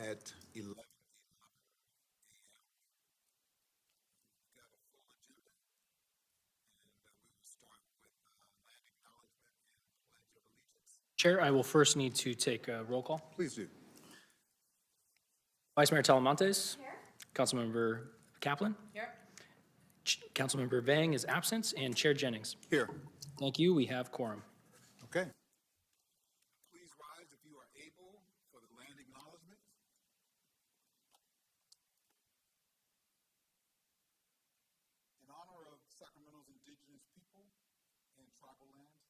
at 11 a.m. We've got a full agenda, and we will start with land acknowledgement and pledge of allegiance. Chair, I will first need to take a roll call. Please do. Vice Mayor Talamontes. Here. Councilmember Kaplan. Here. Councilmember Vang is absent, and Chair Jennings. Here. Thank you. We have quorum. Okay. Please rise if you are able for the land acknowledgement. In honor of Sacramento's indigenous people and tribal lands,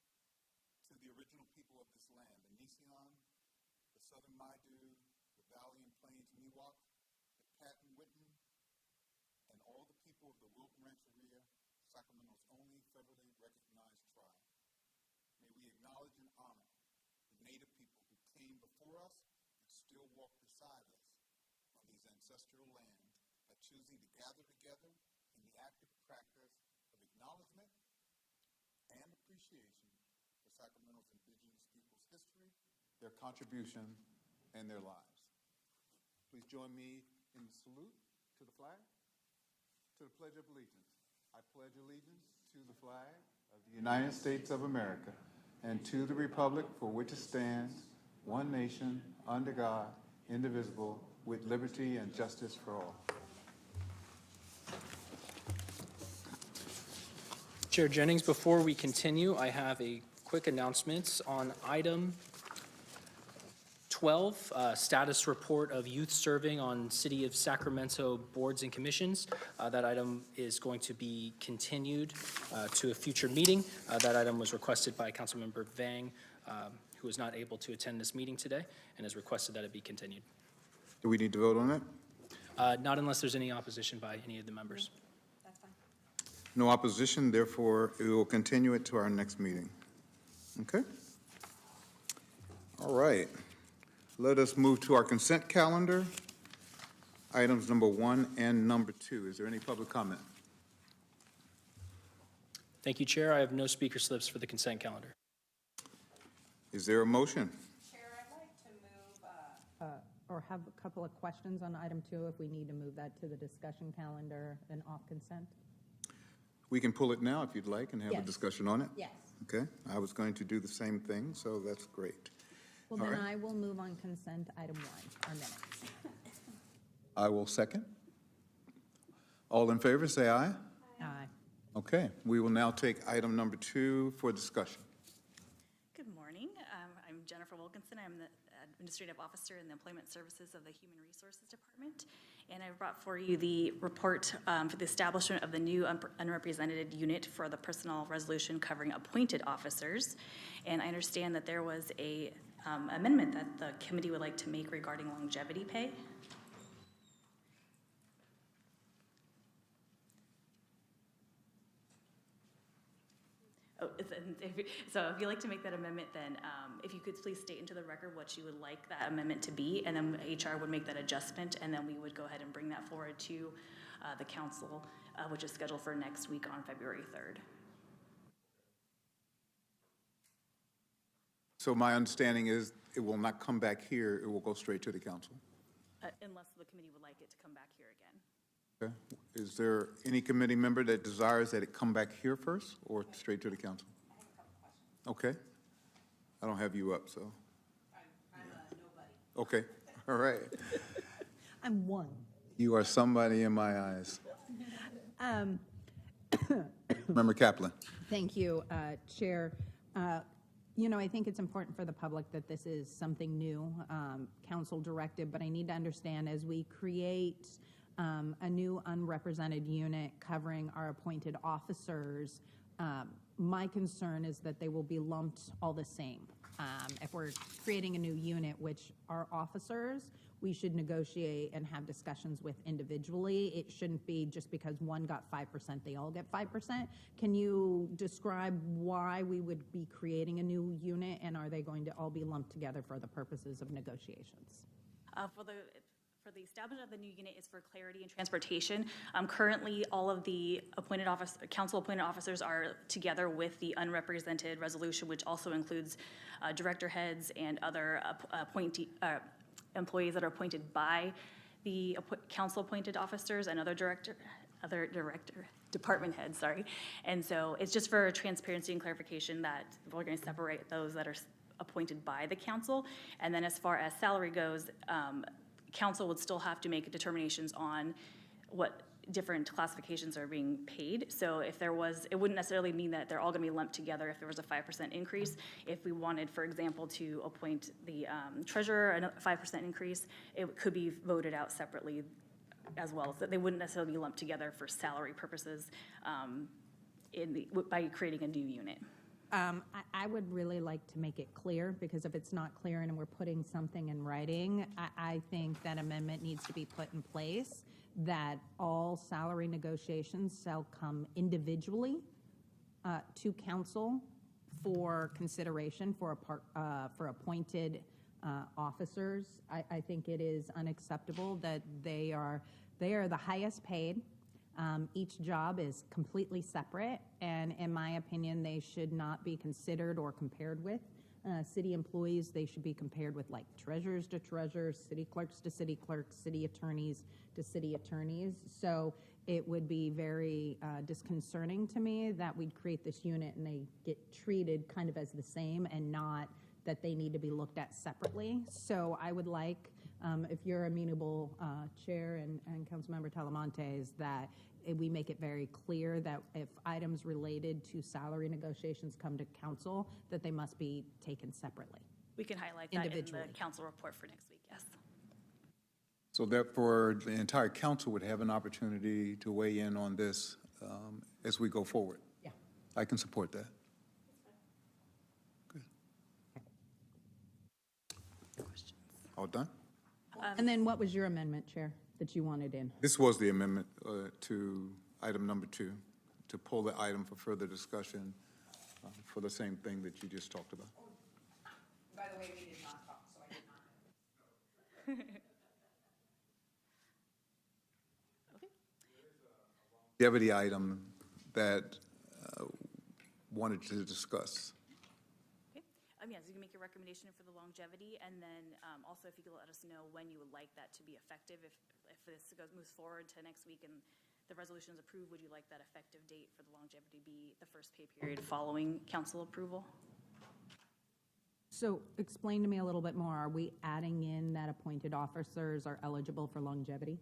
to the original people of this land, the Nisenan, the Southern Maidu, the Valley and Plains Miwok, the Patton Witten, and all the people of the Wilton Rancheria, Sacramento's only federally recognized tribe. May we acknowledge and honor the Native people who came before us and still walk beside us on these ancestral lands by choosing to gather together in the active practice of acknowledgement and appreciation for Sacramento's indigenous people's history, their contribution, and their lives. Please join me in the salute to the flag, to the Pledge of Allegiance. I pledge allegiance to the flag of the United States of America and to the republic for which it stands, one nation, under God, indivisible, with liberty and justice for all. Chair Jennings, before we continue, I have a quick announcement on item 12, status report of youth serving on City of Sacramento boards and commissions. That item is going to be continued to a future meeting. That item was requested by Councilmember Vang, who was not able to attend this meeting today, and has requested that it be continued. Do we need to vote on that? Not unless there's any opposition by any of the members. That's fine. No opposition, therefore we will continue it to our next meeting. Okay? All right. Let us move to our consent calendar, items number 1 and number 2. Is there any public comment? Thank you, Chair. I have no speaker slips for the consent calendar. Is there a motion? Chair, I'd like to move, Or have a couple of questions on item 2, if we need to move that to the discussion calendar and off consent. We can pull it now if you'd like and have a Yes. discussion on it. Yes. Okay, I was going to do the same thing, so that's great. Well, All then right. I will move on consent item 1, our minutes. I will second. All in favor, say aye. Aye. Okay, we will now take item number 2 for discussion. Good morning. I'm Jennifer Wilkinson. I'm the Administrative Officer in the Employment Services of the Human Resources Department. And I brought for you the report for the establishment of the new unrepresented unit for the personnel resolution covering appointed officers. And I understand that there was a amendment that the committee would like to make regarding longevity pay. Oh, so if you'd like to make that amendment, then if you could please state into the record what you would like that amendment to be, and then HR would make that adjustment, and then we would go ahead and bring that forward to the council, which is scheduled for next week on February 3rd. So my understanding is it will not come back here, it will go straight to the council. Unless the committee would like it to come back here again. Okay. Is there any committee member that desires that it come back here first or straight to the council? I have a couple questions. Okay. I don't have you up, so. I'm a nobody. Okay, all right. I'm 1. You are somebody in my eyes. Member Kaplan. Thank you, Chair. You know, I think it's important for the public that this is something new, council directed, but I need to understand as we create a new unrepresented unit covering our appointed officers, my concern is that they will be lumped all the same. If we're creating a new unit, which are officers, we should negotiate and have discussions with individually. It shouldn't be just because one got 5%, they all get 5%. Can you describe why we would be creating a new unit, and are they going to all be lumped together for the purposes of negotiations? For the establishment of the new unit is for clarity and transportation. Currently, all of the council-appointed officers are together with the unrepresented resolution, which also includes director heads and other employees that are appointed by the council-appointed officers and other department heads, sorry. And so it's just for transparency and clarification that we're going to separate those that are appointed by the council. And then as far as salary goes, council would still have to make determinations on what different classifications are being paid. So if there was, it wouldn't necessarily mean that they're all going to be lumped together if there was a 5% increase. If we wanted, for example, to appoint the treasurer a 5% increase, it could be voted out separately as well. So they wouldn't necessarily be lumped together for salary purposes by creating a new unit. I would really like to make it clear, because if it's not clear and we're putting something in writing, I think that amendment needs to be put in place, that all salary negotiations shall come individually to council for consideration for appointed officers. I think it is unacceptable that they are the highest paid. Each job is completely separate, and in my opinion, they should not be considered or compared with city employees. They should be compared with like treasurers to treasurers, city clerks to city clerks, city attorneys to city attorneys. So it would be very disconcerting to me that we'd create this unit and they get treated kind of as the same, and not that they need to be looked at separately. So I would like, if you're amenable, Chair and Councilmember Talamontes, that we make it very clear that if items related to salary negotiations come to council, that they must be taken separately. We can highlight that in the Individually. council report for next week, yes. So therefore, the entire council would have an opportunity to weigh in on this as we go forward. Yeah. I can support that. Good. Questions? All done? And then what was your amendment, Chair, that you wanted in? This was the amendment to item number 2, to pull the item for further discussion for the same thing that you just talked about. By the way, we did not talk, so I did not. Longevity item that wanted to discuss. Okay. Yes, you can make a recommendation for the longevity, and then also if you could let us know when you would like that to be effective. If this moves forward to next week and the resolution is approved, would you like that effective date for the longevity be the first pay period following council approval? So explain to me a little bit more. Are we adding in that appointed officers are eligible for longevity?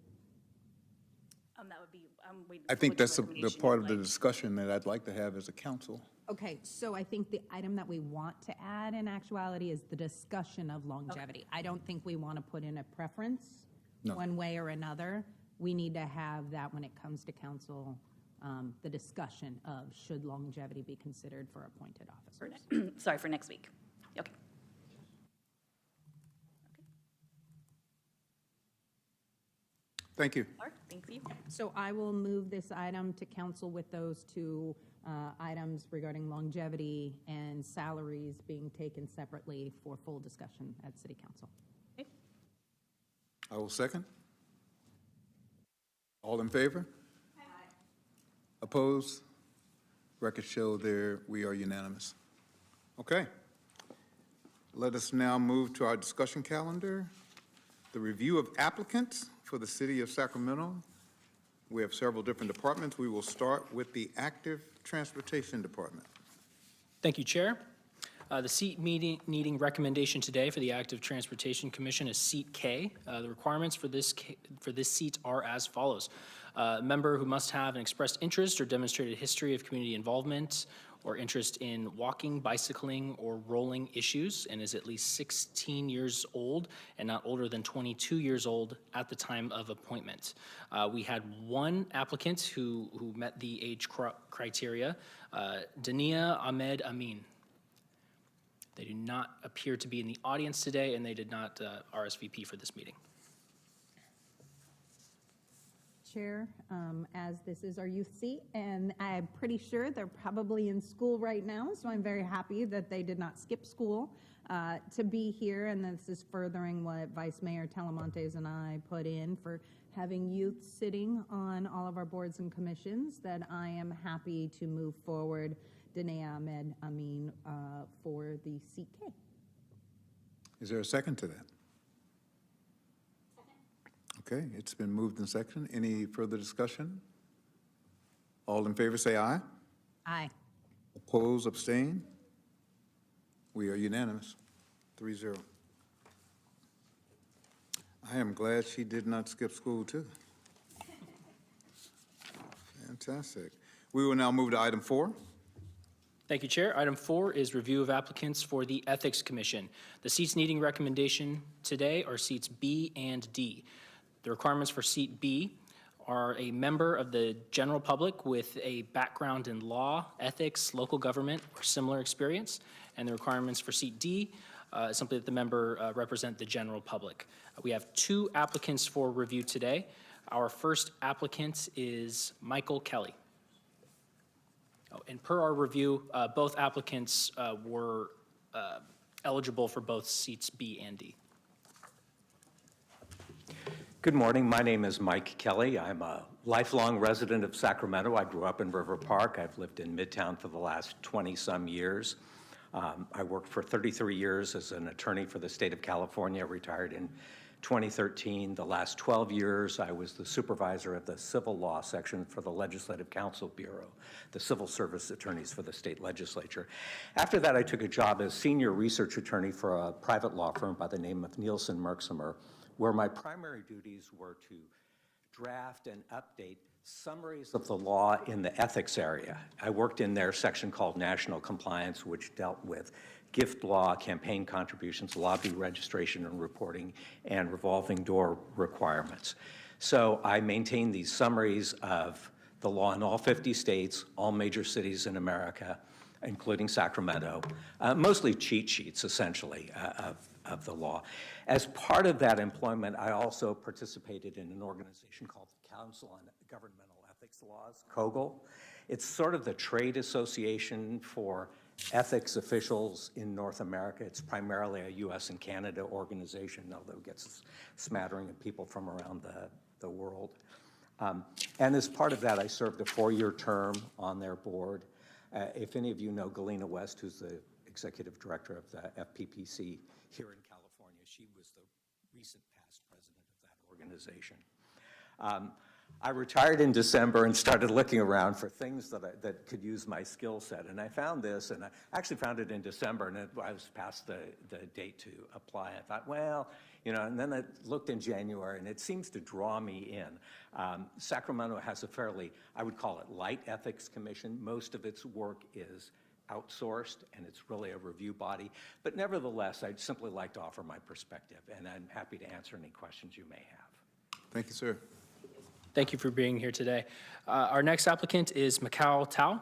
That would be, I'm waiting. I for think which that's the recommendation part you'd of the like. discussion that I'd like to have as a council. Okay, so I think the item that we want to add in actuality is the discussion of longevity. I don't think we want to put in a preference No. one way or another. We need to have that when it comes to council, the discussion of should longevity be considered for appointed officers. Sorry, for next week. Okay. Thank you. Mark, thank you. So I will move this item to council with those two items regarding longevity and salaries being taken separately for full discussion at City Council. Okay. I will second. All in favor? Aye. Opposed? Records show there we are unanimous. Okay. Let us now move to our discussion calendar. The review of applicants for the City of Sacramento. We have several different departments. We will start with the Active Transportation Department. Thank you, Chair. The seat needing recommendation today for the Active Transportation Commission is seat K. The requirements for this seat are as follows. A member who must have an expressed interest or demonstrated history of community involvement or interest in walking, bicycling, or rolling issues, and is at least 16 years old and not older than 22 years old at the time of appointment. We had one applicant who met the age criteria, Dania Ahmed Amin. They do not appear to be in the audience today, and they did not RSVP for this meeting. Chair, as this is our youth seat, and I'm pretty sure they're probably in school right now, so I'm very happy that they did not skip school to be here, and this is furthering what Vice Mayor Talamontes and I put in for having youth sitting on all of our boards and commissions, that I am happy to move forward Danae Ahmed Amin for the seat K. Is there a second to that? Okay, it's been moved and seconded. Any further discussion? All in favor, say aye. Aye. Oppose, abstain? We are unanimous, 3-0. I am glad she did not skip school, too. Fantastic. We will now move to item 4. Thank you, Chair. Item 4 is review of applicants for the Ethics Commission. The seats needing recommendation today are seats B and D. The requirements for seat B are a member of the general public with a background in law, ethics, local government, or similar experience. And the requirements for seat D simply that the member represent the general public. We have 2 applicants for review today. Our first applicant is Michael Kelly. Oh, and per our review, both applicants were eligible for both seats B and D. Good morning. My name is Mike Kelly. I'm a lifelong resident of Sacramento. I grew up in River Park. I've lived in Midtown for the last 20-some years. I worked for 33 years as an attorney for the state of California, retired in 2013. The last 12 years, I was the supervisor of the civil law section for the Legislative Council Bureau, the civil service attorneys for the state legislature. After that, I took a job as senior research attorney for a private law firm by the name of Nielsen Merksimer, where my primary duties were to draft and update summaries of the law in the ethics area. I worked in their section called National Compliance, which dealt with gift law, campaign contributions, lobby registration and reporting, and revolving door requirements. So I maintained these summaries of the law in all 50 states, all major cities in America, including Sacramento, mostly cheat sheets, essentially, of the law. As part of that employment, I also participated in an organization called the Council on Governmental Ethics Laws, COGL. It's sort of the trade association for ethics officials in North America. It's primarily a US and Canada organization, although it gets a smattering of people from around the world. And as part of that, I served a 4-year term on their board. If any of you know Galena West, who's the executive director of the FPPC here in California, she was the recent past president of that organization. I retired in December and started looking around for things that could use my skill set. And I found this, and I actually found it in December, and I was past the date to apply. I thought, well, you know, and then I looked in January, and it seems to draw me in. Sacramento has a fairly, I would call it, light ethics commission. Most of its work is outsourced, and it's really a review body. But nevertheless, I'd simply like to offer my perspective, and I'm happy to answer any questions you may have. Thank you, sir. Thank you for being here today. Our next applicant is Macau Tao.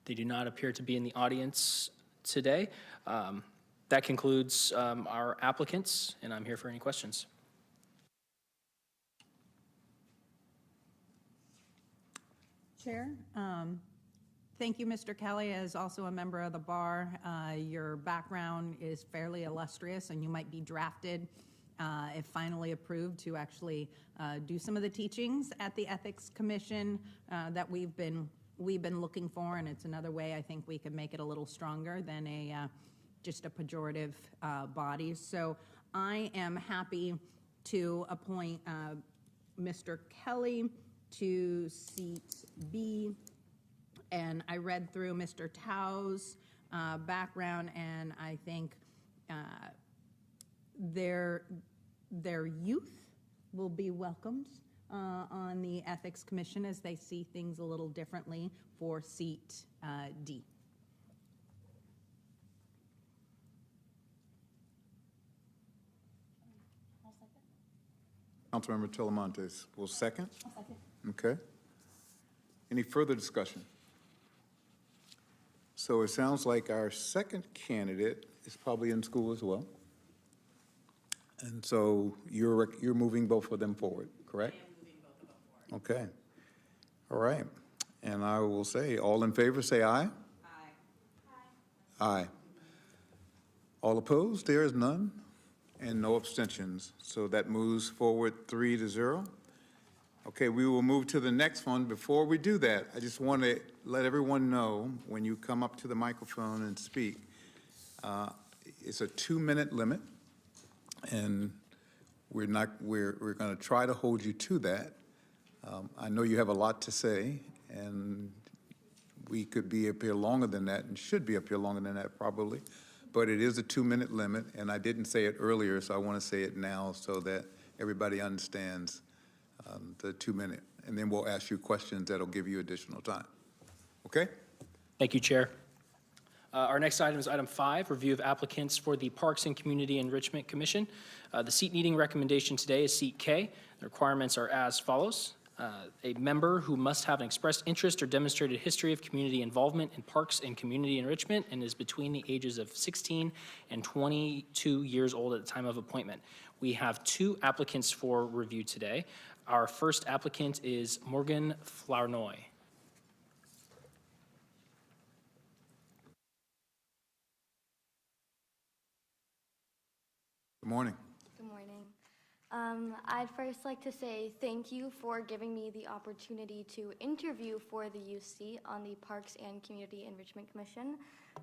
They do not appear to be in the audience today. That concludes our applicants, and I'm here for any questions. Chair, thank you, Mr. Kelly. As also a member of the bar, your background is fairly illustrious, and you might be drafted, if finally approved, to actually do some of the teachings at the Ethics Commission that we've been looking for, and it's another way I think we can make it a little stronger than just a pejorative body. So I am happy to appoint Mr. Kelly to seat B, and I read through Mr. Tao's background, and I think their youth will be welcomed on the Ethics Commission as they see things a little differently for seat D. Councilmember Talamantes will second. I'll second. Okay. Any further discussion? So it sounds like our second candidate is probably in school as well. And so you're moving both of them forward, correct? I am moving both of them forward. Okay. All right. And I will say, all in favor, say aye. Aye. Aye. Aye. All opposed? There is none. And no abstentions. So that moves forward 3-0. Okay, we will move to the next one. Before we do that, I just want to let everyone know when you come up to the microphone and speak, it's a 2-minute limit. And We're going to try to hold you to that. I know you have a lot to say, and we could be up here longer than that and should be up here longer than that probably, but it is a 2-minute limit, and I didn't say it earlier, so I want to say it now so that everybody understands the 2-minute, and then we'll ask you questions that'll give you additional time. Okay? Thank you, Chair. Our next item is item 5, review of applicants for the Parks and Community Enrichment Commission. The seat needing recommendation today is seat K. The requirements are as follows. A member who must have an expressed interest or demonstrated history of community involvement in parks and community enrichment and is between the ages of 16 and 22 years old at the time of appointment. We have 2 applicants for review today. Our first applicant is Morgan Flournoy. Good morning. Good morning. I'd first like to say thank you for giving me the opportunity to interview for the youth seat on the Parks and Community Enrichment Commission.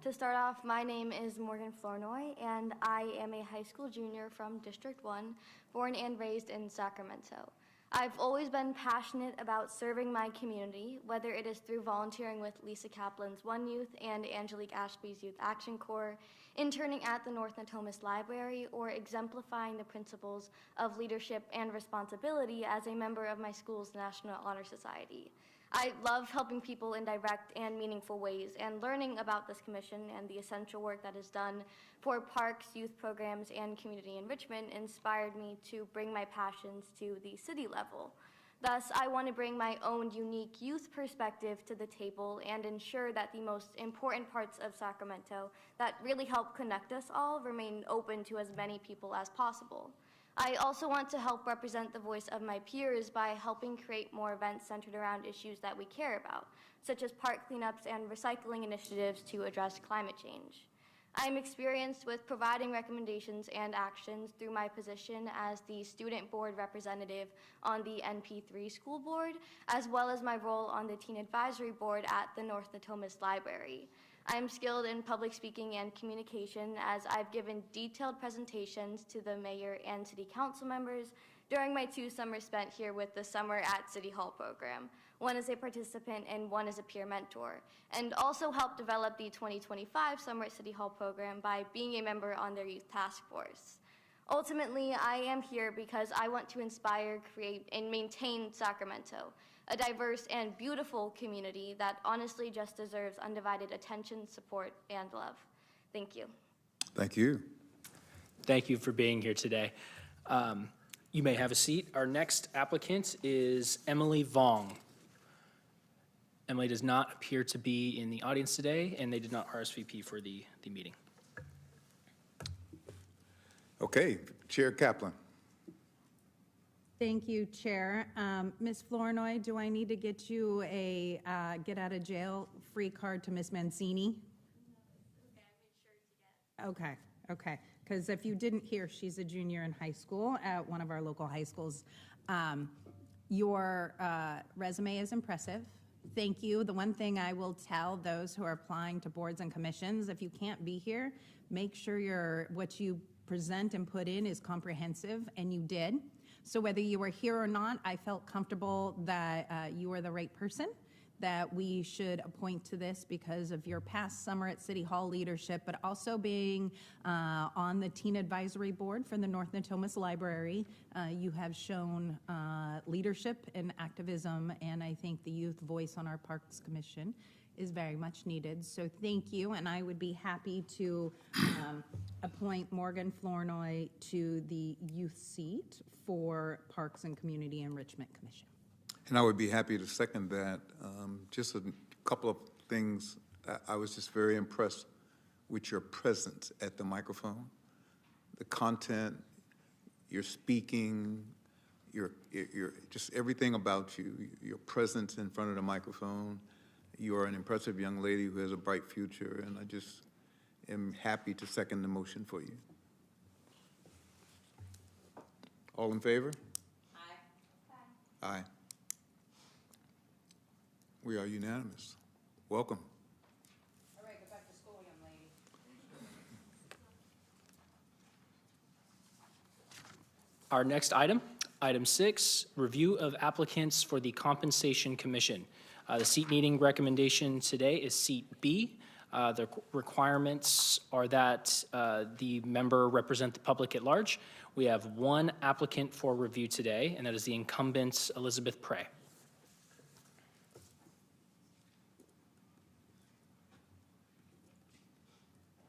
To start off, my name is Morgan Flournoy, and I am a high school junior from District 1, born and raised in Sacramento. I've always been passionate about serving my community, whether it is through volunteering with Lisa Kaplan's One Youth and Angelique Ashby's Youth Action Corps, interning at the North Natomas Library, or exemplifying the principles of leadership and responsibility as a member of my school's National Honor Society. I love helping people in direct and meaningful ways, and learning about this commission and the essential work that is done for parks, youth programs, and community enrichment inspired me to bring my passions to the city level. Thus, I want to bring my own unique youth perspective to the table and ensure that the most important parts of Sacramento that really help connect us all remain open to as many people as possible. I also want to help represent the voice of my peers by helping create more events centered around issues that we care about, such as park cleanups and recycling initiatives to address climate change. I am experienced with providing recommendations and actions through my position as the student board representative on the NP3 school board, as well as my role on the teen advisory board at the North Natomas Library. I am skilled in public speaking and communication, as I've given detailed presentations to the mayor and city council members during my 2 summers spent here with the Summer at City Hall program, one as a participant and one as a peer mentor, and also helped develop the 2025 Summer at City Hall program by being a member on their youth task force. Ultimately, I am here because I want to inspire, create, and maintain Sacramento, a diverse and beautiful community that honestly just deserves undivided attention, support, and love. Thank you. Thank you. Thank you for being here today. You may have a seat. Our next applicant is Emily Vong. Emily does not appear to be in the audience today, and they did not RSVP for the meeting. Okay, Chair Kaplan. Thank you, Chair. Ms. Flournoy, do I need to get you a get-out-of-jail-free card to Ms. Mancini? Okay, because if you didn't hear, she's a junior in high school at one of our local high schools. Your resume is impressive. Thank you. The one thing I will tell those who are applying to boards and commissions, if you can't be here, make sure what you present and put in is comprehensive, and you did. So whether you were here or not, I felt comfortable that you were the right person, that we should appoint to this because of your past Summer at City Hall leadership, but also being on the Teen Advisory Board for the North Natomas Library. You have shown leadership and activism, and I think the youth voice on our Parks Commission is very much needed. So thank you, and I would be happy to appoint Morgan Flournoy to the youth seat for Parks and Community Enrichment Commission. And I would be happy to second that. Just a couple of things. I was just very impressed with your presence at the microphone, the content, your speaking, your just everything about you, your presence in front of the microphone. You are an impressive young lady who has a bright future, and I just am happy to second the motion for you. All in favor? Aye. Aye. We are unanimous. Welcome. All right, go back to school, young lady. Our next item, item 6, review of applicants for the Compensation Commission. The seat meeting recommendation today is seat B. The requirements are that the member represent the public at large. We have one applicant for review today, and that is the incumbent Elizabeth Prey.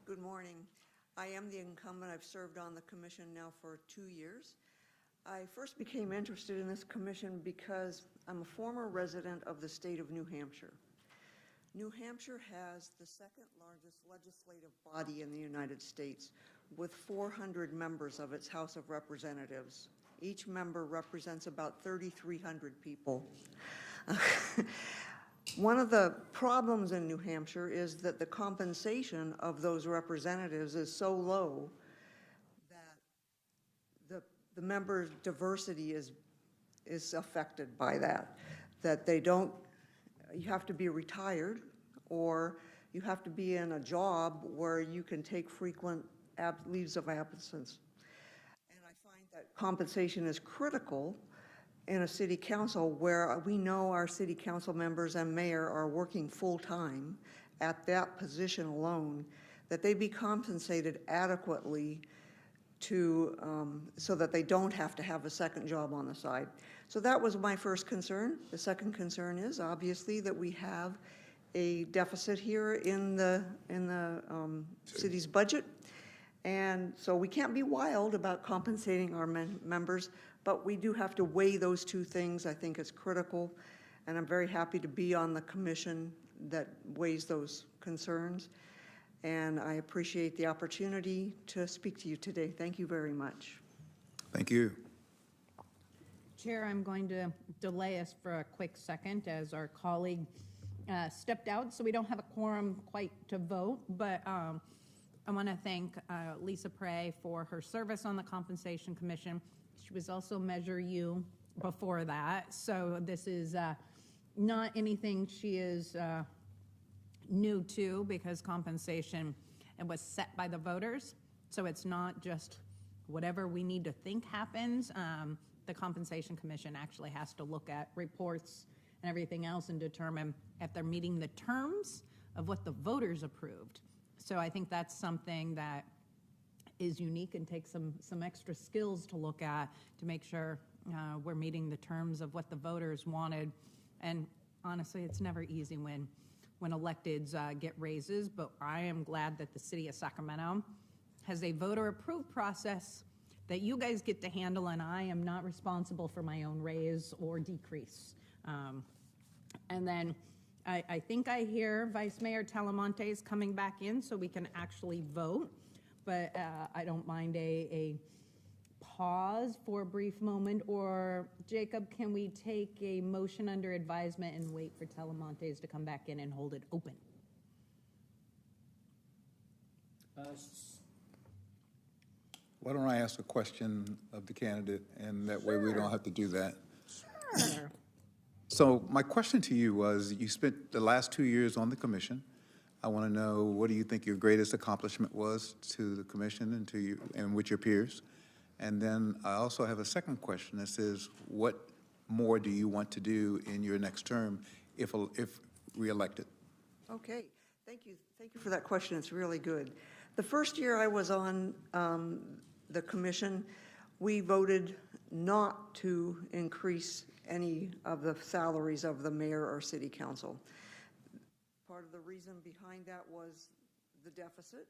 Good morning. I am the incumbent. I've served on the commission now for 2 years. I first became interested in this commission because I'm a former resident of the state of New Hampshire. New Hampshire has the second largest legislative body in the United States with 400 members of its House of Representatives. Each member represents about 3,300 people. One of the problems in New Hampshire is that the compensation of those representatives is so low that the member diversity is affected by that they don't, you have to be retired or you have to be in a job where you can take frequent leaves of absence. And I find that compensation is critical in a city council where we know our city council members and mayor are working full-time at that position alone, that they be compensated adequately so that they don't have to have a second job on the side. So that was my first concern. The second concern is obviously that we have a deficit here in the city's budget. And so we can't be wild about compensating our members, but we do have to weigh those two things. I think it's critical, and I'm very happy to be on the commission that weighs those concerns. And I appreciate the opportunity to speak to you today. Thank you very much. Thank you. Chair, I'm going to delay us for a quick second as our colleague stepped out, so we don't have a quorum quite to vote, but I want to thank Lisa Prey for her service on the Compensation Commission. She was also Measure U before that, so this is not anything she is new to, because compensation, it was set by the voters, so it's not just whatever we need to think happens. The Compensation Commission actually has to look at reports and everything else and determine if they're meeting the terms of what the voters approved. So I think that's something that is unique and takes some extra skills to look at to make sure we're meeting the terms of what the voters wanted. And honestly, it's never easy when electeds get raises, but I am glad that the city of Sacramento has a voter-approved process that you guys get to handle, and I am not responsible for my own raise or decrease. And then I think I hear Vice Mayor Talamontes coming back in so we can actually vote, but I don't mind a pause for a brief moment. Or Jacob, can we take a motion under advisement and wait for Talamontes to come back in and hold it open? Why don't I ask a question of the candidate, and that way we don't have to do that. Sure. So my question to you was, you spent the last 2 years on the commission. I want to know, what do you think your greatest accomplishment was to the commission and to you and with your peers? And then I also have a second question that says, what more do you want to do in your next term if reelected? Okay, thank you. Thank you for that question. It's really good. The first year I was on the commission, we voted not to increase any of the salaries of the mayor or city council. Part of the reason behind that was the deficit.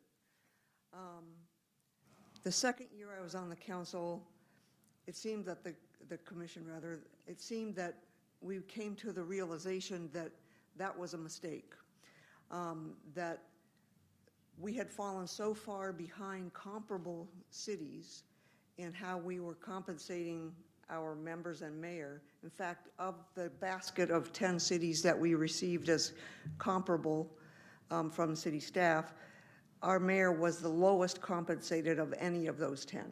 The second year I was on the council, it seemed that the commission rather, it seemed that we came to the realization that that was a mistake. That we had fallen so far behind comparable cities in how we were compensating our members and mayor. In fact, of the basket of 10 cities that we received as comparable from city staff, our mayor was the lowest compensated of any of those 10.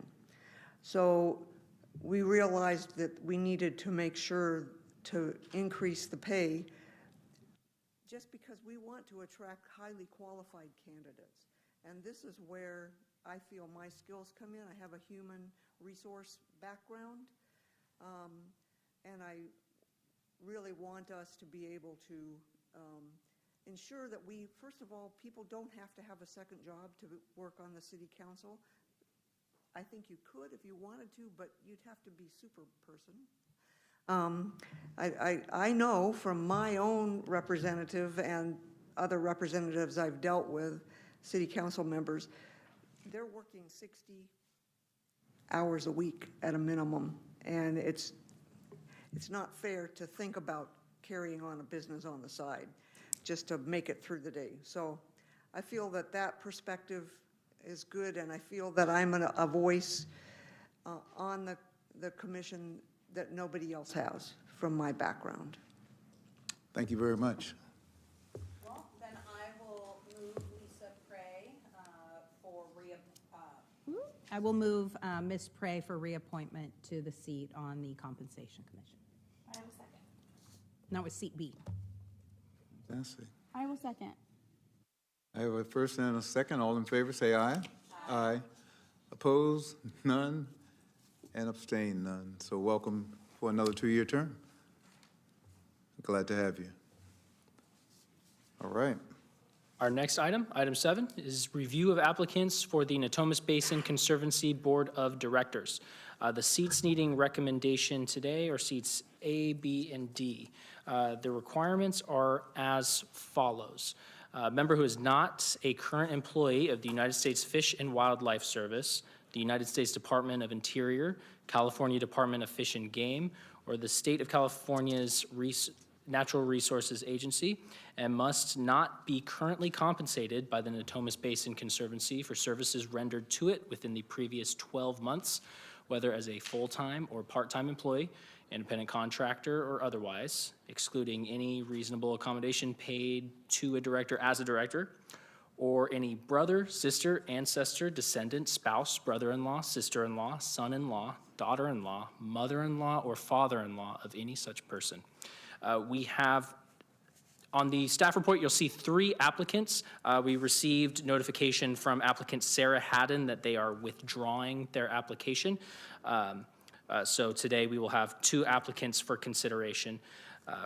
So we realized that we needed to make sure to increase the pay, just because we want to attract highly qualified candidates. And this is where I feel my skills come in. I have a human resource background, and I really want us to be able to ensure that we, first of all, people don't have to have a second job to work on the city council. I think you could if you wanted to, but you'd have to be super person. I know from my own representative and other representatives I've dealt with, city council members, they're working 60 hours a week at a minimum, and it's not fair to think about carrying on a business on the side just to make it through the day. So I feel that that perspective is good, and I feel that I'm a voice on the commission that nobody else has from my background. Thank you very much. Well, then I will move Lisa Prey I will move Ms. Prey for reappointment to the seat on the Compensation Commission. I will second. No, it was seat B. Fantastic. I will second. I have a first and a second. All in favor, say aye. Aye. Opposed? None. And abstain? None. So welcome for another 2-year term. Glad to have you. All right. Our next item, item 7, is review of applicants for the Natomas Basin Conservancy Board of Directors. The seats needing recommendation today are seats A, B, and D. The requirements are as follows. A member who is not a current employee of the United States Fish and Wildlife Service, the United States Department of Interior, California Department of Fish and Game, or the State of California's Natural Resources Agency, and must not be currently compensated by the Natomas Basin Conservancy for services rendered to it within the previous 12 months, whether as a full-time or part-time employee, independent contractor, or otherwise, excluding any reasonable accommodation paid to a director as a director, or any brother, sister, ancestor, descendant, spouse, brother-in-law, sister-in-law, son-in-law, daughter-in-law, mother-in-law, or father-in-law of any such person. We have, on the staff report, you'll see 3 applicants. We received notification from applicant Sarah Haddon that they are withdrawing their application. So today we will have 2 applicants for consideration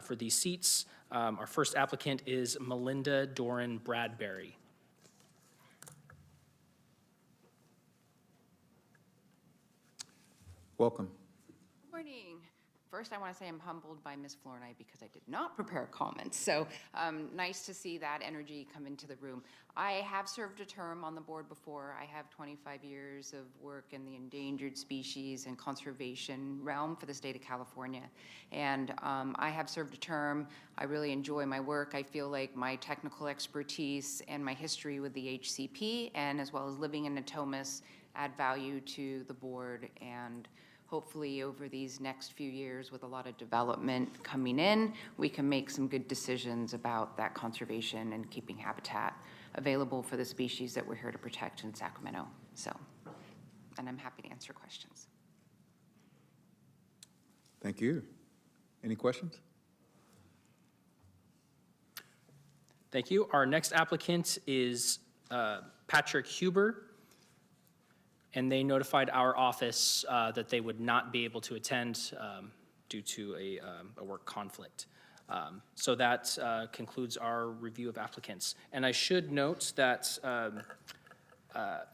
for these seats. Our first applicant is Melinda Doran Bradbury. Welcome. Good morning. First, I want to say I'm humbled by Ms. Flournoy because I did not prepare comments. So nice to see that energy come into the room. I have served a term on the board before. I have 25 years of work in the endangered species and conservation realm for the state of California. And I have served a term. I really enjoy my work. I feel like my technical expertise and my history with the HCP, and as well as living in Natomas, add value to the board. And hopefully over these next few years, with a lot of development coming in, we can make some good decisions about that conservation and keeping habitat available for the species that we're here to protect in Sacramento. So, and I'm happy to answer questions. Thank you. Any questions? Thank you. Our next applicant is Patrick Huber, and they notified our office that they would not be able to attend due to a work conflict. So that concludes our review of applicants. And I should note that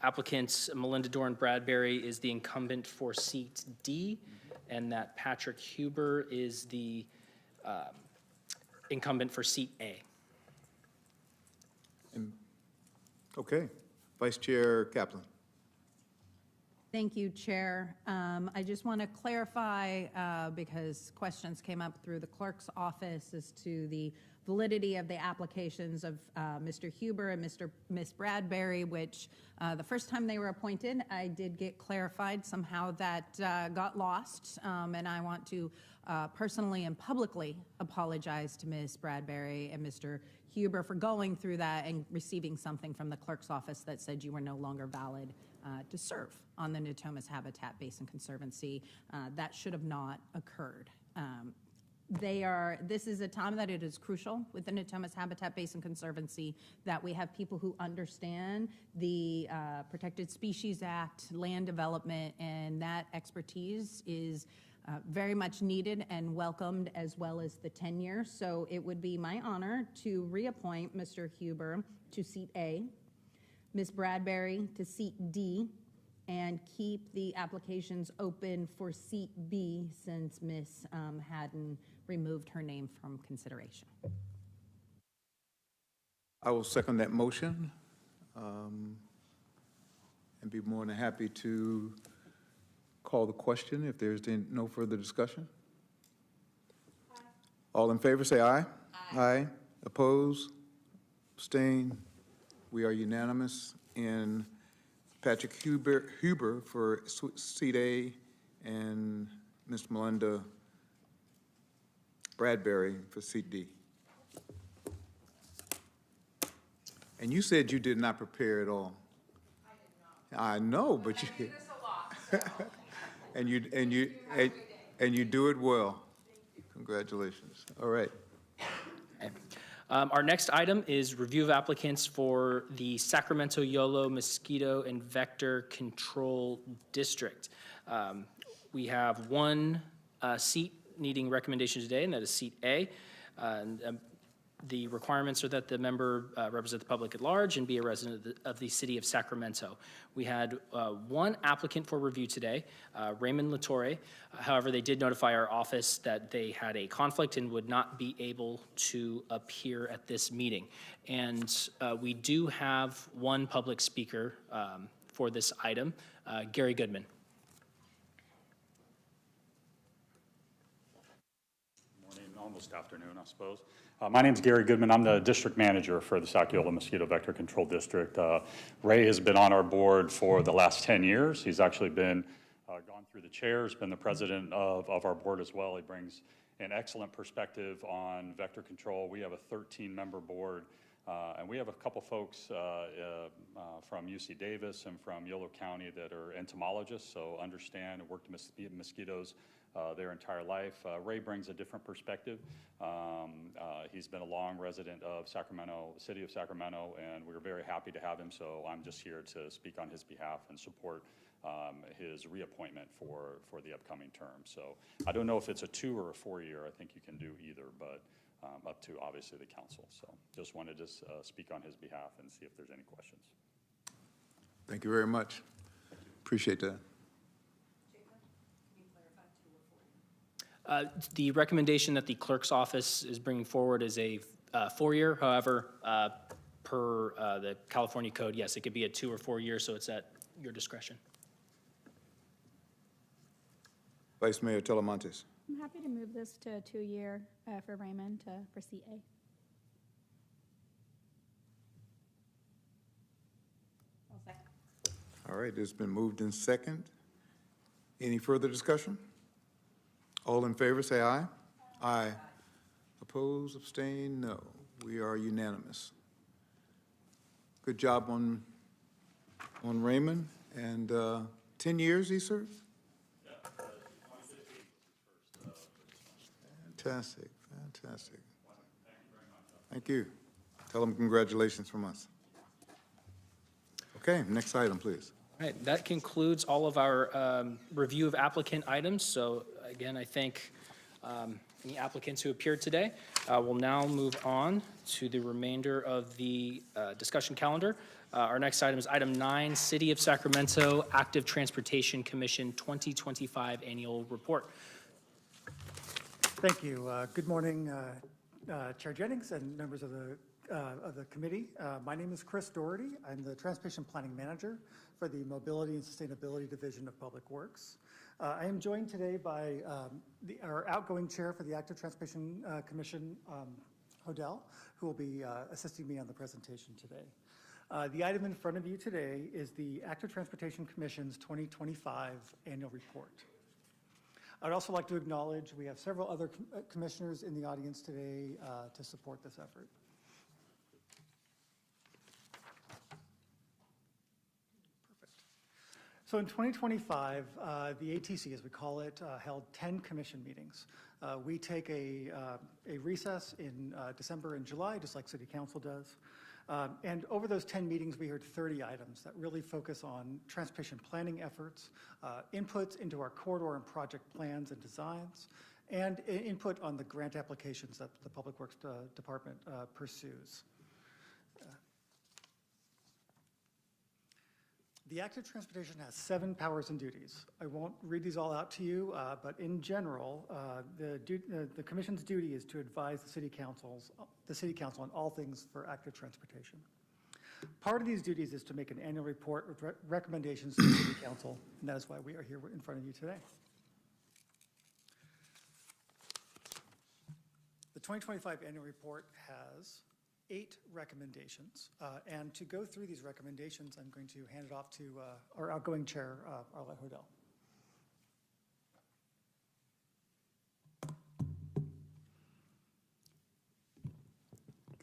applicant Melinda Doran Bradbury is the incumbent for seat D, and that Patrick Huber is the incumbent for seat A. Okay. Vice Chair Kaplan. Thank you, Chair. I just want to clarify, because questions came up through the clerk's office as to the validity of the applications of Mr. Huber and Ms. Bradbury, which the first time they were appointed, I did get clarified. Somehow that got lost, and I want to personally and publicly apologize to Ms. Bradbury and Mr. Huber for going through that and receiving something from the clerk's office that said you were no longer valid to serve on the Natomas Habitat Basin Conservancy. That should have not occurred. this is a time that it is crucial with the Natomas Habitat Basin Conservancy that we have people who understand the Protected Species Act, land development, and that expertise is very much needed and welcomed, as well as the tenure. So it would be my honor to reappoint Mr. Huber to seat A, Ms. Bradbury to seat D, and keep the applications open for seat B since Ms. Haddon removed her name from consideration. I will second that motion and be more than happy to call the question if there's no further discussion. Aye. All in favor, say aye. Aye. Aye. Oppose? Abstain? We are unanimous in Patrick Huber for seat A and Ms. Melinda Bradbury for seat D. And you said you did not prepare at all. I did not. I know, but you. I do this a lot. So. and you do it well. Congratulations. All right. Okay. Our next item is review of applicants for the Sacramento YOLO Mosquito and Vector Control District. We have one seat needing recommendation today, and that is seat A. The requirements are that the member represent the public at large and be a resident of the city of Sacramento. We had one applicant for review today, Raymond Latore. However, they did notify our office that they had a conflict and would not be able to appear at this meeting. And we do have one public speaker for this item, Gary Goodman. Morning, almost afternoon, I suppose. My name is Gary Goodman. I'm the district manager for the Sac YOLO Mosquito Vector Control District. Ray has been on our board for the last 10 years. He's actually been gone through the chairs, been the president of our board as well. He brings an excellent perspective on vector control. We have a 13-member board, and we have a couple folks from UC Davis and from Yolo County that are entomologists, so understand and work with mosquitoes their entire life. Ray brings a different perspective. He's been a long resident of Sacramento, the city of Sacramento, and we're very happy to have him, so I'm just here to speak on his behalf and support his reappointment for the upcoming term. So I don't know if it's a 2 or a 4 year. I think you can do either, but up to obviously the council. So just wanted to speak on his behalf and see if there's any questions. Thank you very much. Appreciate that. The recommendation that the clerk's office is bringing forward is a 4 year. However, per the California code, yes, it could be a 2 or 4 years, so it's at your discretion. Vice Mayor Telemontes. I'm happy to move this to a 2 year for Raymond for seat A. All right, it's been moved in second. Any further discussion? All in favor, say aye. Aye. Oppose, abstain, no. We are unanimous. Good job on Raymond. And 10 years he served? Yeah, 2015 was his first. Fantastic, fantastic. Thank you very much. Thank you. Tell him congratulations from us. Okay, next item, please. All right, that concludes all of our review of applicant items. So again, I thank the applicants who appeared today. We'll now move on to the remainder of the discussion calendar. Our next item is item 9, City of Sacramento Active Transportation Commission 2025 Annual Report. Thank you. Good morning, Chair Jennings and members of the committee. My name is Chris Doherty. I'm the Transportation Planning Manager for the Mobility and Sustainability Division of Public Works. I am joined today by our outgoing chair for the Active Transportation Commission, Hodel, who will be assisting me on the presentation today. The item in front of you today is the Active Transportation Commission's 2025 Annual Report. I'd also like to acknowledge we have several other commissioners in the audience today to support this effort. So in 2025, the ATC, as we call it, held 10 commission meetings. We take a recess in December and July, just like City Council does. And over those 10 meetings, we heard 30 items that really focus on transportation planning efforts, inputs into our corridor and project plans and designs, and input on the grant applications that the Public Works Department pursues. The active transportation has 7 powers and duties. I won't read these all out to you, but in general, the Commission's duty is to advise the City Council on all things for active transportation. Part of these duties is to make an annual report with recommendations to the City Council, and that is why we are here in front of you today. The 2025 annual report has 8 recommendations, and to go through these recommendations, I'm going to hand it off to our outgoing chair, Arlette Hodel.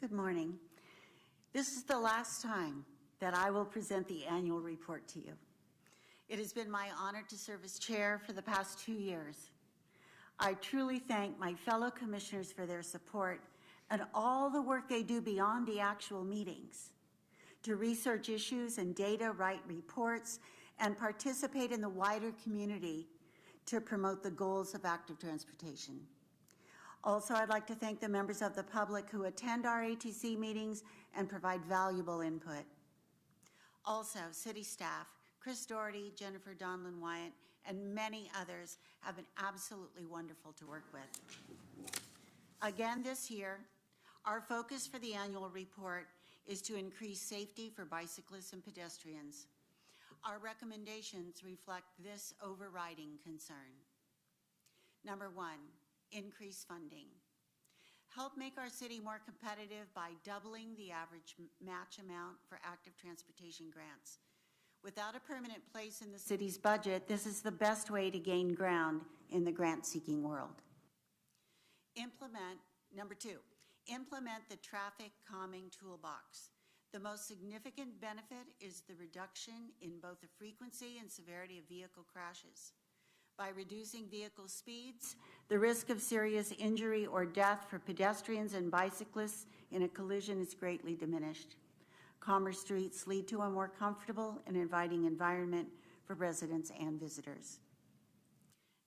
Good morning. This is the last time that I will present the annual report to you. It has been my honor to serve as chair for the past 2 years. I truly thank my fellow commissioners for their support and all the work they do beyond the actual meetings to research issues and data, write reports, and participate in the wider community to promote the goals of active transportation. Also, I'd like to thank the members of the public who attend our ATC meetings and provide valuable input. Also, city staff, Chris Doherty, Jennifer Donlin Wyatt, and many others have been absolutely wonderful to work with. Again this year, our focus for the annual report is to increase safety for bicyclists and pedestrians. Our recommendations reflect this overriding concern. Number 1, increase funding. Help make our city more competitive by doubling the average match amount for active transportation grants. Without a permanent place in the city's budget, this is the best way to gain ground in the grant-seeking world. Number 2, implement the traffic calming toolbox. The most significant benefit is the reduction in both the frequency and severity of vehicle crashes. By reducing vehicle speeds, the risk of serious injury or death for pedestrians and bicyclists in a collision is greatly diminished. Calmer streets lead to a more comfortable and inviting environment for residents and visitors.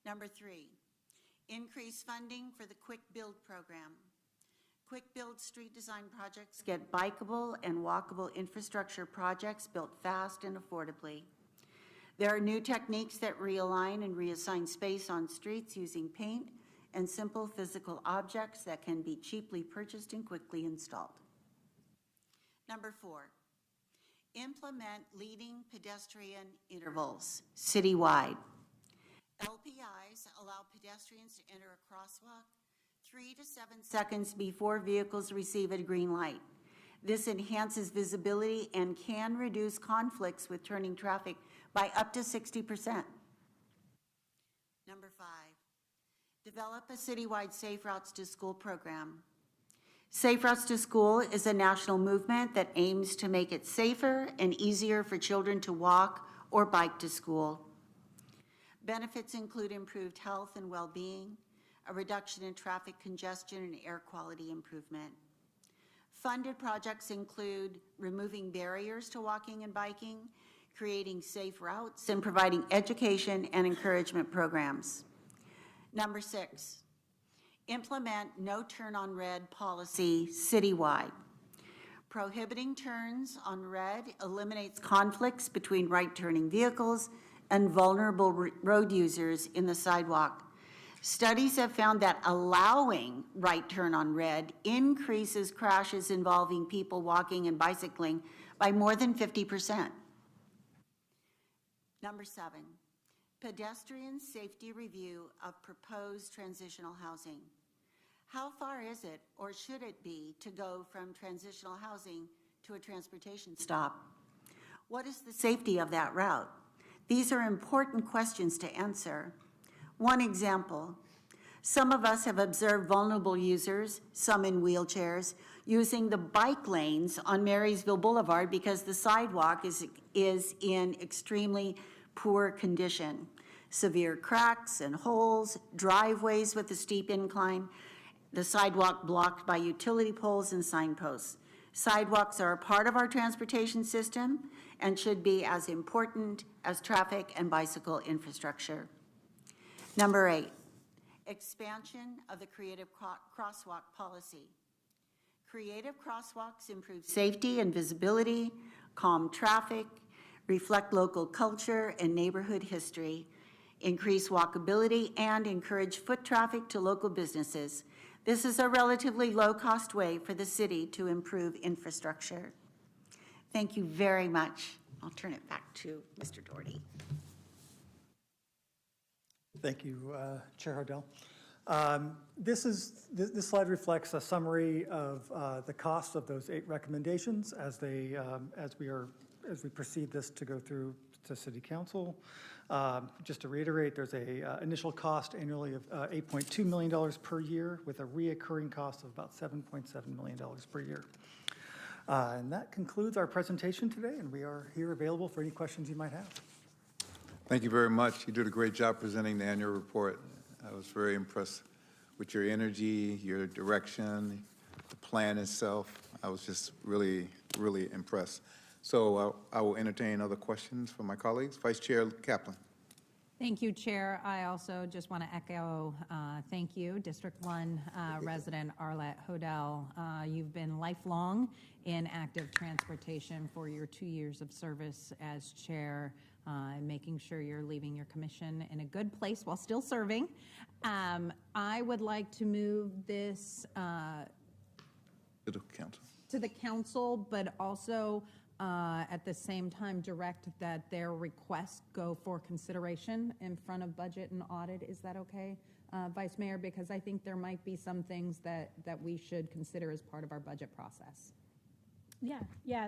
Number 3, increase funding for the Quick Build program. Quick Build street design projects get bikeable and walkable infrastructure projects built fast and affordably. There are new techniques that realign and reassign space on streets using paint and simple physical objects that can be cheaply purchased and quickly installed. Number 4, implement leading pedestrian intervals citywide. LPIs allow pedestrians to enter a crosswalk 3 to 7 seconds before vehicles receive a green light. This enhances visibility and can reduce conflicts with turning traffic by up to 60%. Number 5, develop a citywide Safe Routes to School program. Safe Routes to School is a national movement that aims to make it safer and easier for children to walk or bike to school. Benefits include improved health and well-being, a reduction in traffic congestion and air quality improvement. Funded projects include removing barriers to walking and biking, creating safe routes, and providing education and encouragement programs. Number 6, implement no turn on red policy citywide. Prohibiting turns on red eliminates conflicts between right-turning vehicles and vulnerable road users in the sidewalk. Studies have found that allowing right turn on red increases crashes involving people walking and bicycling by more than 50%. Number 7, pedestrian safety review of proposed transitional housing. How far is it, or should it be, to go from transitional housing to a transportation stop? What is the safety of that route? These are important questions to answer. One example, some of us have observed vulnerable users, some in wheelchairs, using the bike lanes on Marysville Boulevard because the sidewalk is in extremely poor condition. Severe cracks and holes, driveways with a steep incline, the sidewalk blocked by utility poles and signposts. Sidewalks are a part of our transportation system and should be as important as traffic and bicycle infrastructure. Number 8, expansion of the creative crosswalk policy. Creative crosswalks improve safety and visibility, calm traffic, reflect local culture and neighborhood history, increase walkability, and encourage foot traffic to local businesses. This is a relatively low-cost way for the city to improve infrastructure. Thank you very much. I'll turn it back to Mr. Doherty. Thank you, Chair Hodel. This slide reflects a summary of the cost of those 8 recommendations as we proceed this to go through to City Council. Just to reiterate, there's a initial cost annually of $8.2 million per year with a reoccurring cost of about $7.7 million per year. And that concludes our presentation today, and we are here available for any questions you might have. Thank you very much. You did a great job presenting the annual report. I was very impressed with your energy, your direction, the plan itself. I was just really, really impressed. So I will entertain other questions from my colleagues. Vice Chair Kaplan. Thank you, Chair. I also just want to echo thank you, District 1 resident Arlette Hodel. You've been lifelong in active transportation for your 2 years of service as chair, and making sure you're leaving your commission in a good place while still serving. I would like to move this To the council. to the council, but also at the same time direct that their requests go for consideration in front of budget and audit. Is that okay, Vice Mayor? Because I think there might be some things that we should consider as part of our budget process. Yeah,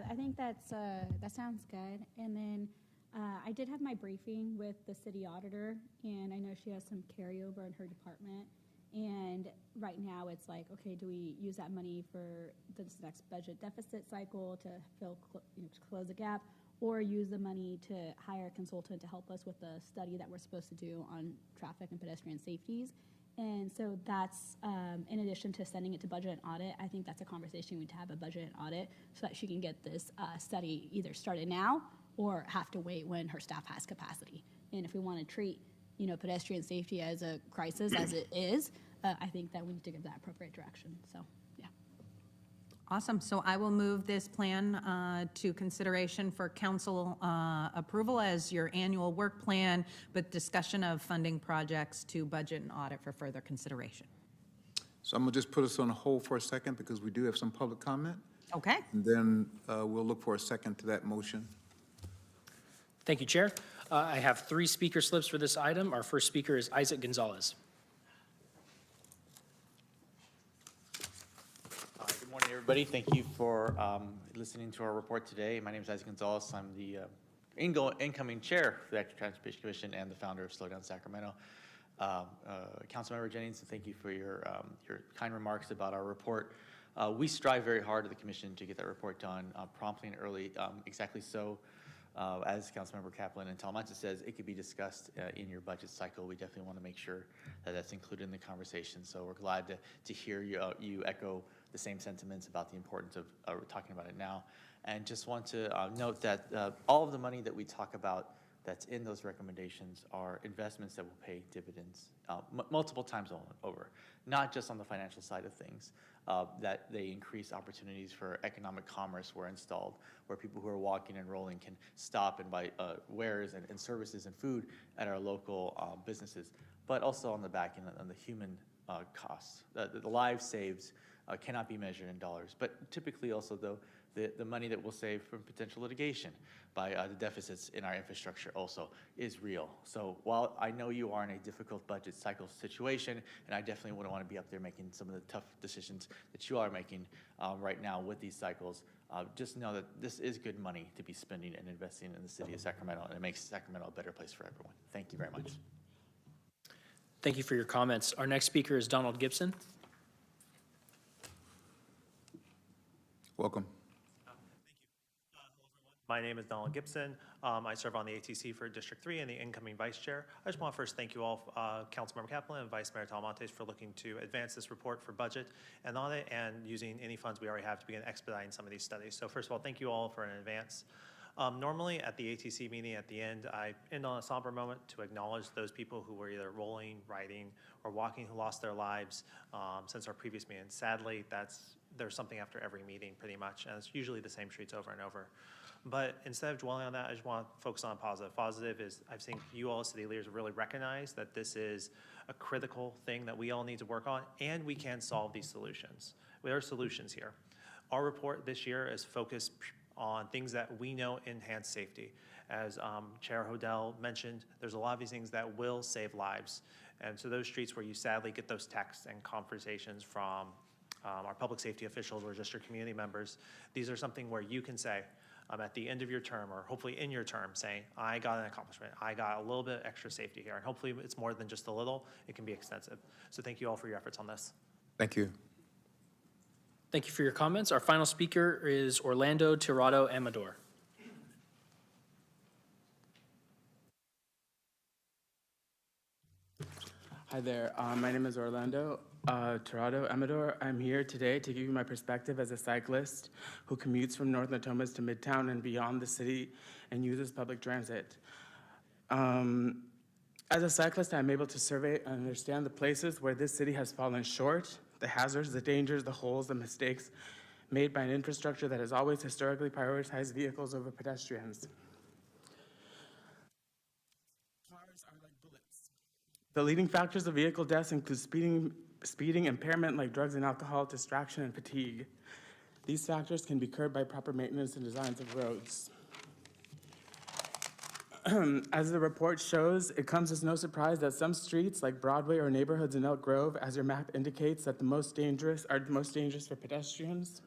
I think that sounds good. And then I did have my briefing with the city auditor, and I know she has some carryover in her department. And right now it's like, okay, do we use that money for this next budget deficit cycle to close the gap, or use the money to hire a consultant to help us with the study that we're supposed to do on traffic and pedestrian safeties? And so that's, in addition to sending it to budget and audit, I think that's a conversation we need to have a budget and audit so that she can get this study either started now or have to wait when her staff has capacity. And if we want to treat pedestrian safety as a crisis, as it is, I think that we need to give that appropriate direction. So, yeah. Awesome. So I will move this plan to consideration for council approval as your annual work plan, with discussion of funding projects to budget and audit for further consideration. So I'm going to just put us on hold for a second because we do have some public comment. Okay. And then we'll look for a second to that motion. Thank you, Chair. I have 3 speaker slips for this item. Our first speaker is Isaac Gonzalez. Good morning, everybody. Thank you for listening to our report today. My name is Isaac Gonzalez. I'm the incoming chair for the Active Transportation Commission and the founder of Slow Down Sacramento. Councilmember Jennings, thank you for your kind remarks about our report. We strive very hard at the commission to get that report done promptly and early, exactly so. As Councilmember Kaplan and Talamantes says, it could be discussed in your budget cycle. We definitely want to make sure that that's included in the conversation. So we're glad to hear you echo the same sentiments about the importance of talking about it now. And just want to note that all of the money that we talk about that's in those recommendations are investments that will pay dividends multiple times over, not just on the financial side of things. That they increase opportunities for economic commerce were installed, where people who are walking and rolling can stop and buy wares and services and food at our local businesses, but also on the back end, on the human costs. The lives saved cannot be measured in dollars, but typically also, though, the money that we'll save from potential litigation by the deficits in our infrastructure also is real. So while I know you are in a difficult budget cycle situation, and I definitely wouldn't want to be up there making some of the tough decisions that you are making right now with these cycles, just know that this is good money to be spending and investing in the city of Sacramento, and it makes Sacramento a better place for everyone. Thank you very much. Thank you for your comments. Our next speaker is Donald Gibson. Welcome. My name is Donald Gibson. I serve on the ATC for District 3 and the incoming vice chair. I just want to first thank you all, Councilmember Kaplan and Vice Mayor Talamontes, for looking to advance this report for budget and audit and using any funds we already have to begin expediting some of these studies. So first of all, thank you all for in advance. Normally at the ATC meeting at the end, I end on a somber moment to acknowledge those people who were either rolling, riding, or walking who lost their lives since our previous meeting. Sadly, there's something after every meeting pretty much, and it's usually the same streets over and over. But instead of dwelling on that, I just want to focus on positive. Positive is I think you all as city leaders really recognize that this is a critical thing that we all need to work on, and we can solve these solutions. There are solutions here. Our report this year is focused on things that we know enhance safety. As Chair Hodel mentioned, there's a lot of these things that will save lives. And so those streets where you sadly get those texts and conversations from our public safety officials or just your community members, these are something where you can say, at the end of your term, or hopefully in your term, saying, I got an accomplishment, I got a little bit extra safety here, and hopefully it's more than just a little, it can be extensive. So thank you all for your efforts on this. Thank you. Thank you for your comments. Our final speaker is Orlando Tirado Amador. Hi there, my name is Orlando Tirado Amador. I'm here today to give you my perspective as a cyclist who commutes from North Natomas to Midtown and beyond the city and uses public transit. As a cyclist, I'm able to survey and understand the places where this city has fallen short, the hazards, the dangers, the holes, the mistakes made by an infrastructure that has always historically prioritized vehicles over pedestrians. Cars are like bullets. The leading factors of vehicle deaths include speeding, impairment like drugs and alcohol, distraction, and fatigue. These factors can be curbed by proper maintenance and designs of roads. As the report shows, it comes as no surprise that some streets like Broadway or neighborhoods in Elk Grove, as your map indicates, that are the most dangerous for pedestrians.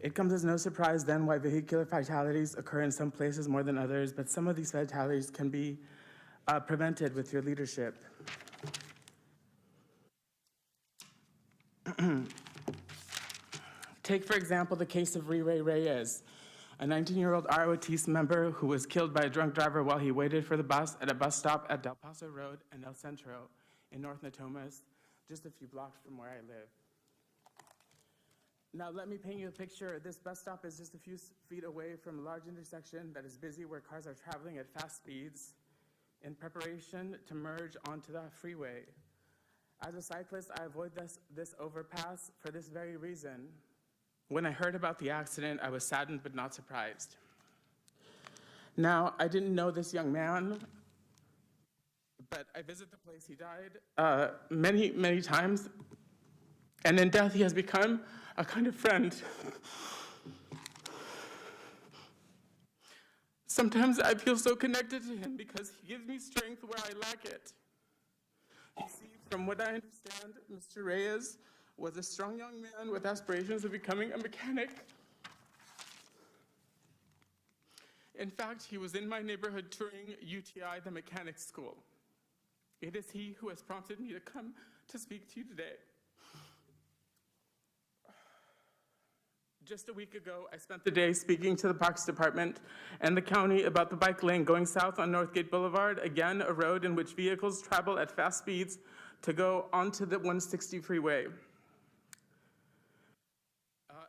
It comes as no surprise then why vehicular fatalities occur in some places more than others, but some of these fatalities can be prevented with your leadership. Take, for example, the case of Ray Reyes, a 19-year-old ROTC member who was killed by a drunk driver while he waited for the bus at a bus stop at Del Paso Road and El Centro in North Natomas, just a few blocks from where I live. Now, let me paint you a picture. This bus stop is just a few feet away from a large intersection that is busy where cars are traveling at fast speeds in preparation to merge onto the freeway. As a cyclist, I avoid this overpass for this very reason. When I heard about the accident, I was saddened but not surprised. Now, I didn't know this young man, but I visit the place he died many, many times, and in death he has become a kind of friend. Sometimes I feel so connected to him because he gives me strength where I lack it. You see, from what I understand, Mr. Reyes was a strong young man with aspirations of becoming a mechanic. In fact, he was in my neighborhood touring UTI, the mechanics school. It is he who has prompted me to come to speak to you today. Just a week ago, I spent the day speaking to the Parks Department and the county about the bike lane going south on Northgate Boulevard, again, a road in which vehicles travel at fast speeds to go onto the 160 freeway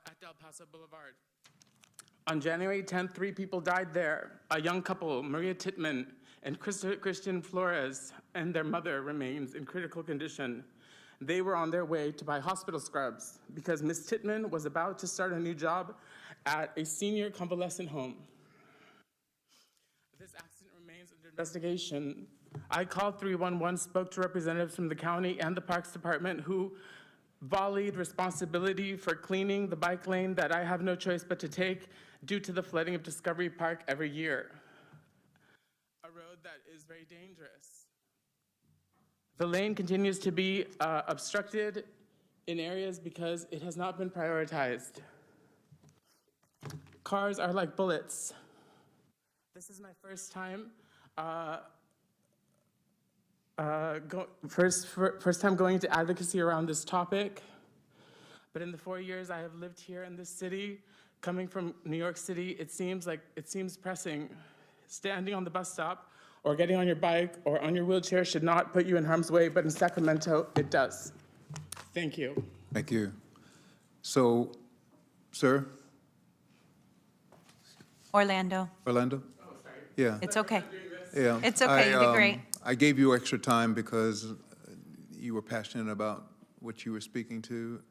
at Del Paso Boulevard. On January 10th, 3 people died there. A young couple, Maria Tittman and Christian Flores, and their mother remains in critical condition. They were on their way to buy hospital scrubs because Ms. Tittman was about to start a new job at a senior convalescent home. This accident remains under investigation. I called 311, spoke to representatives from the county and the Parks Department who volleyed responsibility for cleaning the bike lane that I have no choice but to take due to the flooding of Discovery Park every year, a road that is very dangerous. The lane continues to be obstructed in areas because it has not been prioritized. Cars are like bullets. This is my first time first time going into advocacy around this topic. But in the 4 years I have lived here in this city, Coming from New York City, it seems pressing. Standing on the bus stop or getting on your bike or on your wheelchair should not put you in harm's way, but in Sacramento, it does. Thank you. Thank you. So, sir, Orlando. Orlando? Yeah. It's okay. Yeah. It's okay, you did great. I gave you extra time because you were passionate about what you were speaking to,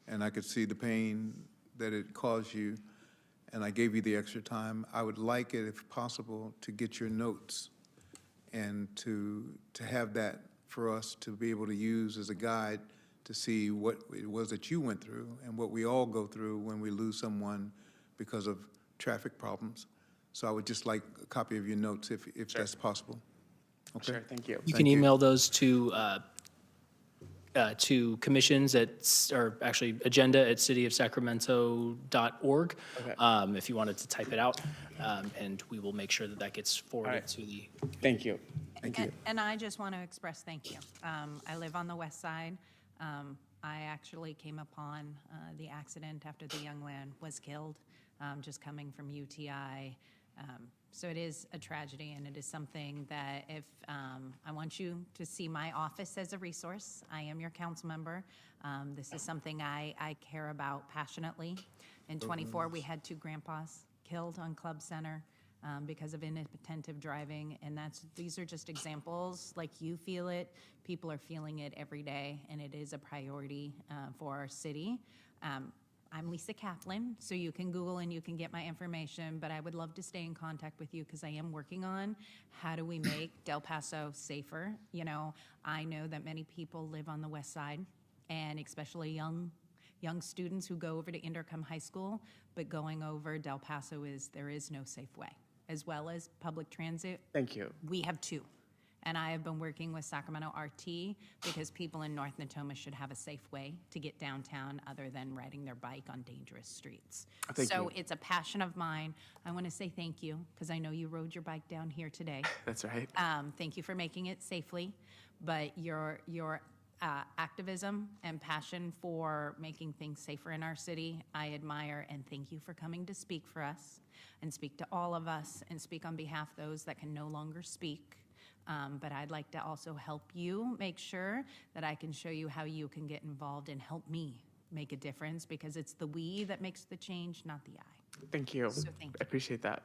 and I could see the pain that it caused you, and I gave you the extra time. I would like it, if possible, to get your notes and to have that for us to be able to use as a guide to see what it was that you went through and what we all go through when we lose someone because of traffic problems. So I would just like a copy of your notes if that's possible. Okay? Sure, thank you. You can email those to commissions or actually agenda@cityofsacramento.org. Okay. If you wanted to type it out, and we will make sure that that gets forwarded right. to the. Thank you. Thank you. And I just want to express thank you. I live on the west side. I actually came upon the accident after the young man was killed, just coming from UTI. So it is a tragedy, and it is something that if I want you to see my office as a resource. I am your council member. This is something I care about passionately. In '24, we had 2 grandpas killed on Club Center because of inattentive driving, and these are just examples. Like you feel it, people are feeling it every day, and it is a priority for our city. I'm Lisa Kaplan, so you can Google and you can get my information, but I would love to stay in contact with you because I am working on how do we make Del Paso safer. You know, I know that many people live on the west side, and especially young students who go over to Intercom High School, but going over Del Paso there is no safe way, as well as public transit. Thank you. We have 2. And I have been working with Sacramento RT because people in North Natoma should have a safe way to get downtown other than riding their bike on dangerous streets. Thank you. It's a passion of mine. I want to say thank you because I know you rode your bike down here today. That's right. Thank you for making it safely, but your activism and passion for making things safer in our city, I admire, and thank you for coming to speak for us and speak to all of us and speak on behalf of those that can no longer speak. But I'd like to also help you make sure that I can show you how you can get involved and help me make a difference because it's the we that makes the change, not the I. Thank you. So thank you. I appreciate that.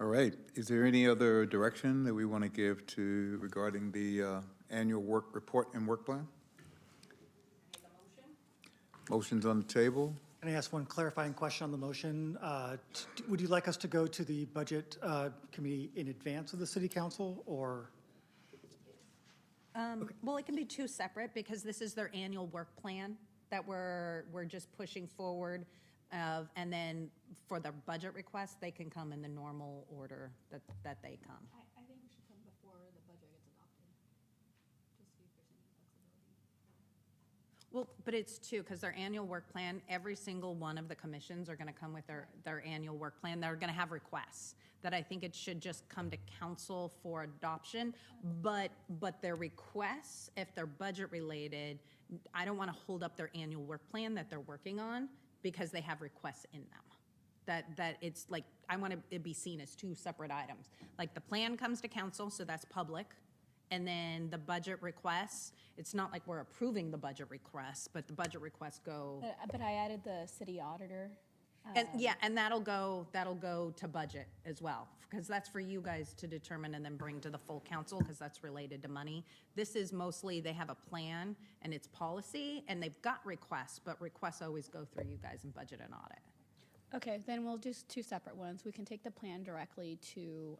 All right. Is there any other direction that we want to give regarding the annual work report and work plan? Motion's on the table. Can I ask one clarifying question on the motion? Would you like us to go to the Budget Committee in advance of the City Council, or? Well, it can be 2 separate because this is their annual work plan that we're just pushing forward. And then for the budget requests, they can come in the normal order that they come. I think we should come before the budget gets adopted, just see if there's any flexibility. Well, but it's 2, because their annual work plan, every single one of the commissions are going to come with their annual work plan. They're going to have requests that I think it should just come to council for adoption. But their requests, if they're budget related, I don't want to hold up their annual work plan that they're working on because they have requests in them. That it's like, I want it to be seen as 2 separate items. Like the plan comes to council, so that's public. And then the budget requests, it's not like we're approving the budget requests, but the budget requests go. But I added the city auditor. And yeah, and that'll go to budget as well, because that's for you guys to determine and then bring to the full council, because that's related to money. This is mostly, they have a plan and it's policy, and they've got requests, but requests always go through you guys in budget and audit. Okay, then we'll do 2 separate ones. We can take the plan directly to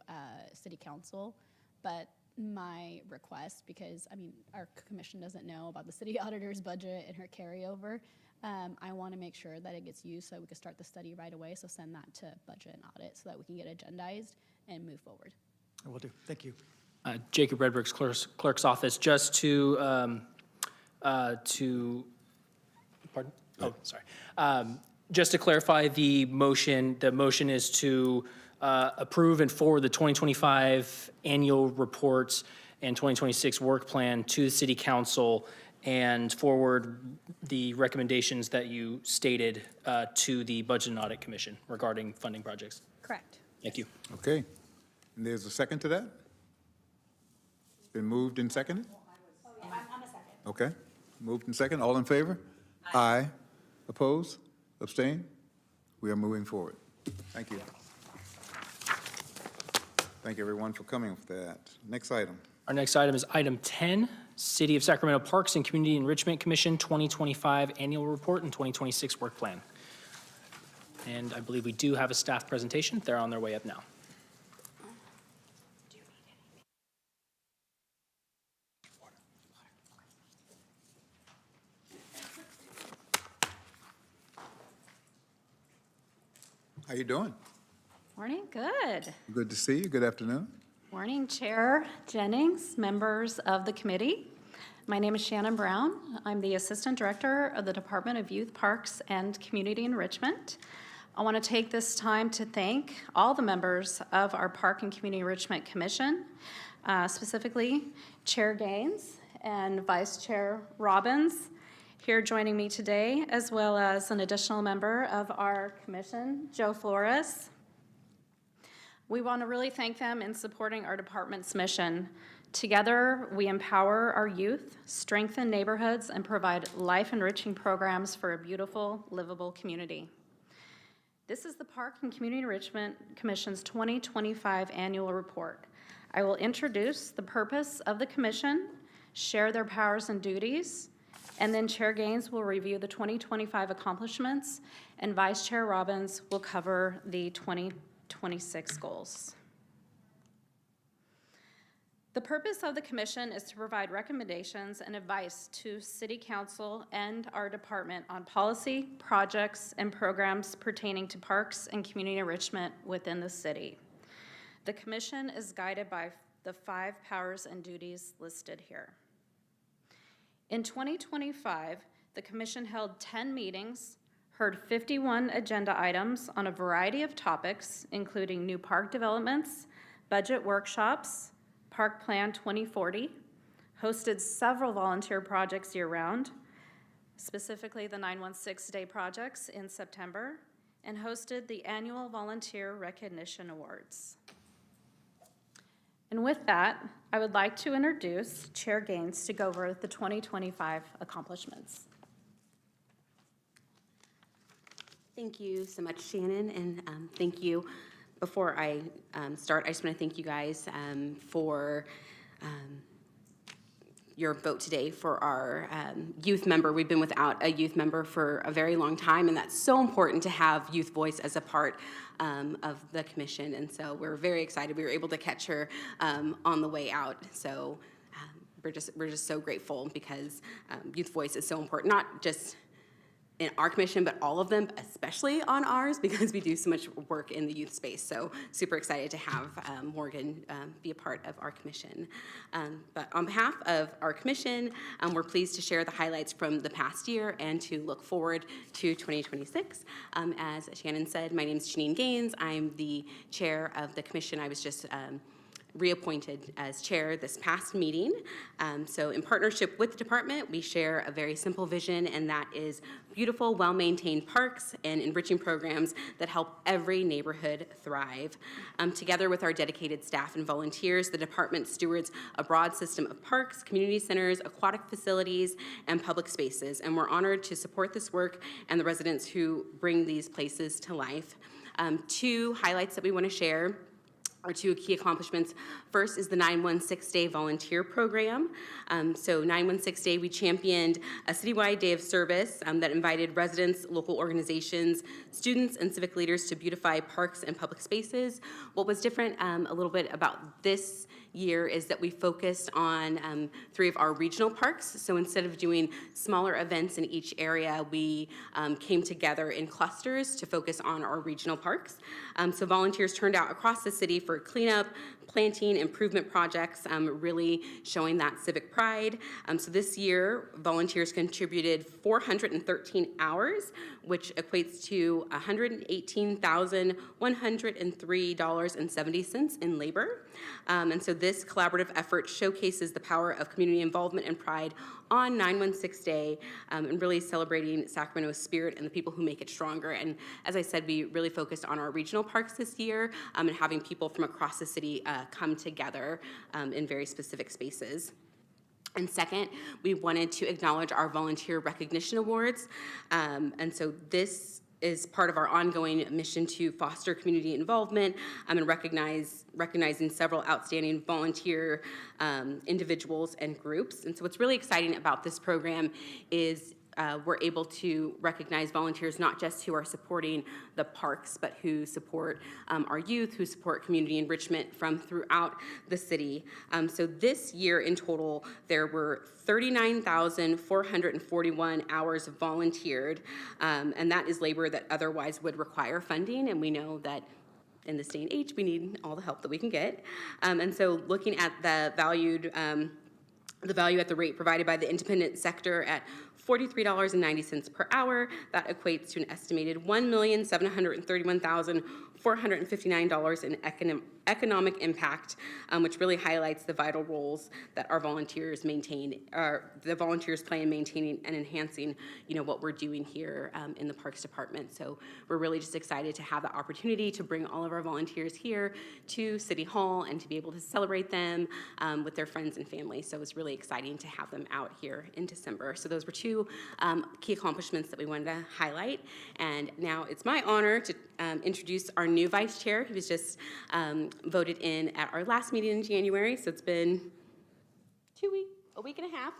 city council, but my request, because I mean our commission doesn't know about the city auditor's budget and her carryover, I want to make sure that it gets used so we can start the study right away. So send that to budget and audit so that we can get agendized and move forward. I will do. Thank you. Jacob Redberg's clerk's office, just to pardon? Oh, sorry. Just to clarify the motion is to approve and forward the 2025 annual reports and 2026 work plan to the city council and forward the recommendations that you stated to the Budget and Audit Commission regarding funding projects. Correct. Thank you. Okay. And there's a second to that? Been moved and seconded? I'm a second. Okay. Moved and second. All in favor? Aye. Oppose? Abstain? We are moving forward. Thank you. Thank you, everyone, for coming with that. Next item. Our next item is item 10, City of Sacramento Parks and Community Enrichment Commission 2025 Annual Report and 2026 Work Plan. And I believe we do have a staff presentation. They're on their way up now. How you doing? Morning, good. Good to see you. Good afternoon. Morning, Chair Jennings, members of the committee. My name is Shannon Brown. I'm the Assistant Director of the Department of Youth, Parks, and Community Enrichment. I want to take this time to thank all the members of our Park and Community Enrichment Commission, specifically Chair Gaines and Vice Chair Robbins, here joining me today, as well as an additional member of our commission, Joe Flores. We want to really thank them in supporting our department's mission. Together, we empower our youth, strengthen neighborhoods, and provide life-enriching programs for a beautiful, livable community. This is the Park and Community Enrichment Commission's 2025 Annual Report. I will introduce the purpose of the commission, share their powers and duties, and then Chair Gaines will review the 2025 accomplishments, and Vice Chair Robbins will cover the 2026 goals. The purpose of the commission is to provide recommendations and advice to City Council and our department on policy, projects, and programs pertaining to parks and community enrichment within the city. The commission is guided by the 5 powers and duties listed here. In 2025, the commission held 10 meetings, heard 51 agenda items on a variety of topics, including new park developments, budget workshops, Park Plan 2040, hosted several volunteer projects year-round, specifically the 916 Day projects in September, and hosted the annual Volunteer Recognition Awards. And with that, I would like to introduce Chair Gaines to go over the 2025 accomplishments. Thank you so much, Shannon, and thank you. Before I start, I just want to thank you guys for your vote today for our youth member. We've been without a youth member for a very long time, and that's so important to have youth voice as a part of the commission. And so we're very excited. We were able to catch her on the way out. So we're just so grateful because youth voice is so important, not just in our commission, but all of them, especially on ours, because we do so much work in the youth space. So super excited to have Morgan be a part of our commission. But on behalf of our commission, we're pleased to share the highlights from the past year and to look forward to 2026. As Shannon said, my name is Janine Gaines. I'm the chair of the commission. I was just reappointed as chair this past meeting. So in partnership with the department, we share a very simple vision, and that is beautiful, well-maintained parks and enriching programs that help every neighborhood thrive. Together with our dedicated staff and volunteers, the department stewards a broad system of parks, community centers, aquatic facilities, and public spaces, and we're honored to support this work and the residents who bring these places to life. 2 highlights that we want to share our 2 key accomplishments. First is the 916 Day Volunteer Program. So 916 Day, we championed a citywide day of service that invited residents, local organizations, students, and civic leaders to beautify parks and public spaces. What was different a little bit about this year is that we focused on 3 of our regional parks. So instead of doing smaller events in each area, we came together in clusters to focus on our regional parks. So volunteers turned out across the city for cleanup, planting, improvement projects, really showing that civic pride. So this year, volunteers contributed 413 hours, which equates to $118,103.70 in labor. And so this collaborative effort showcases the power of community involvement and pride on 9/16 Day, and really celebrating Sacramento's spirit and the people who make it stronger. And as I said, we really focused on our regional parks this year, and having people from across the city come together in very specific spaces. And second, we wanted to acknowledge our volunteer recognition awards. And so this is part of our ongoing mission to foster community involvement and recognizing several outstanding volunteer individuals and groups. And so what's really exciting about this program is we're able to recognize volunteers not just who are supporting the parks, but who support our youth, who support community enrichment from throughout the city. So this year in total, there were 39,441 hours volunteered, and that is labor that otherwise would require funding, and we know that in this day and age, we need all the help that we can get. And so looking at the value at the rate provided by the independent sector at $43.90 per hour. That equates to an estimated $1,731,459 in economic impact, which really highlights the vital roles that our volunteers play in maintaining and enhancing, what we're doing here in the Parks Department. So we're really just excited to have the opportunity to bring all of our volunteers here to City Hall and to be able to celebrate them with their friends and family. So it's really exciting to have them out here in December. So those were two key accomplishments that we wanted to highlight. And now it's my honor to introduce our new vice chair. He was just voted in at our last meeting in January, so it's been a week and a half.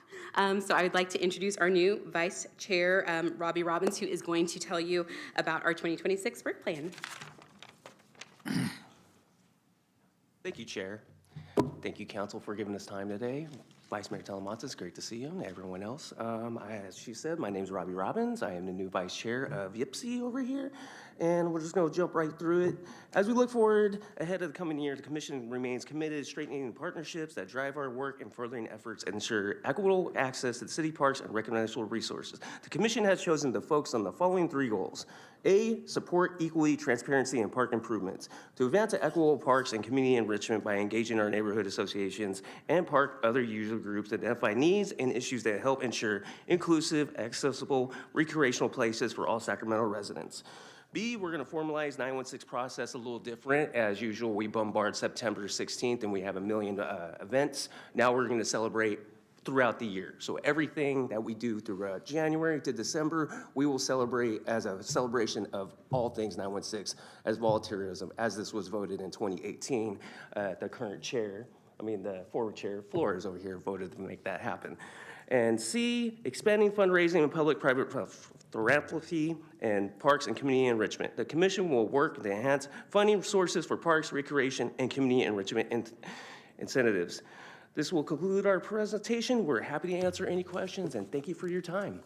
So I would like to introduce our new vice chair, Robbie Robbins, who is going to tell you about our 2026 work plan. Thank you, Chair. Thank you, Council, for giving us time today. Vice Mayor Talamantes, great to see you, and everyone else. As she said, my name is Robbie Robbins. I am the new Vice Chair of YPSI over here, and we're just going to jump right through it. As we look forward ahead of the coming year, the Commission remains committed to strengthening partnerships that drive our work and furthering efforts and ensure equitable access to the city parks and recreational resources. The Commission has chosen to focus on the following three goals. A, support equity, transparency, and park improvements. To advance equitable parks and community enrichment by engaging our neighborhood associations and park other user groups to identify needs and issues that help ensure inclusive, accessible, recreational places for all Sacramento residents. B, we're going to formalize 916 process a little different. As usual, we bombard September 16th and we have 1 million events. Now we're going to celebrate throughout the year. So everything that we do throughout January to December, we will celebrate as a celebration of all things 916 as volunteerism, as this was voted in 2018. The current chair, the former chair, Flores over here, voted to make that happen. And C, expanding fundraising and public-private philanthropy and parks and community enrichment. The Commission will work to enhance funding sources for parks, recreation, and community enrichment incentives. This will conclude our presentation. We're happy to answer any questions, and thank you for your time.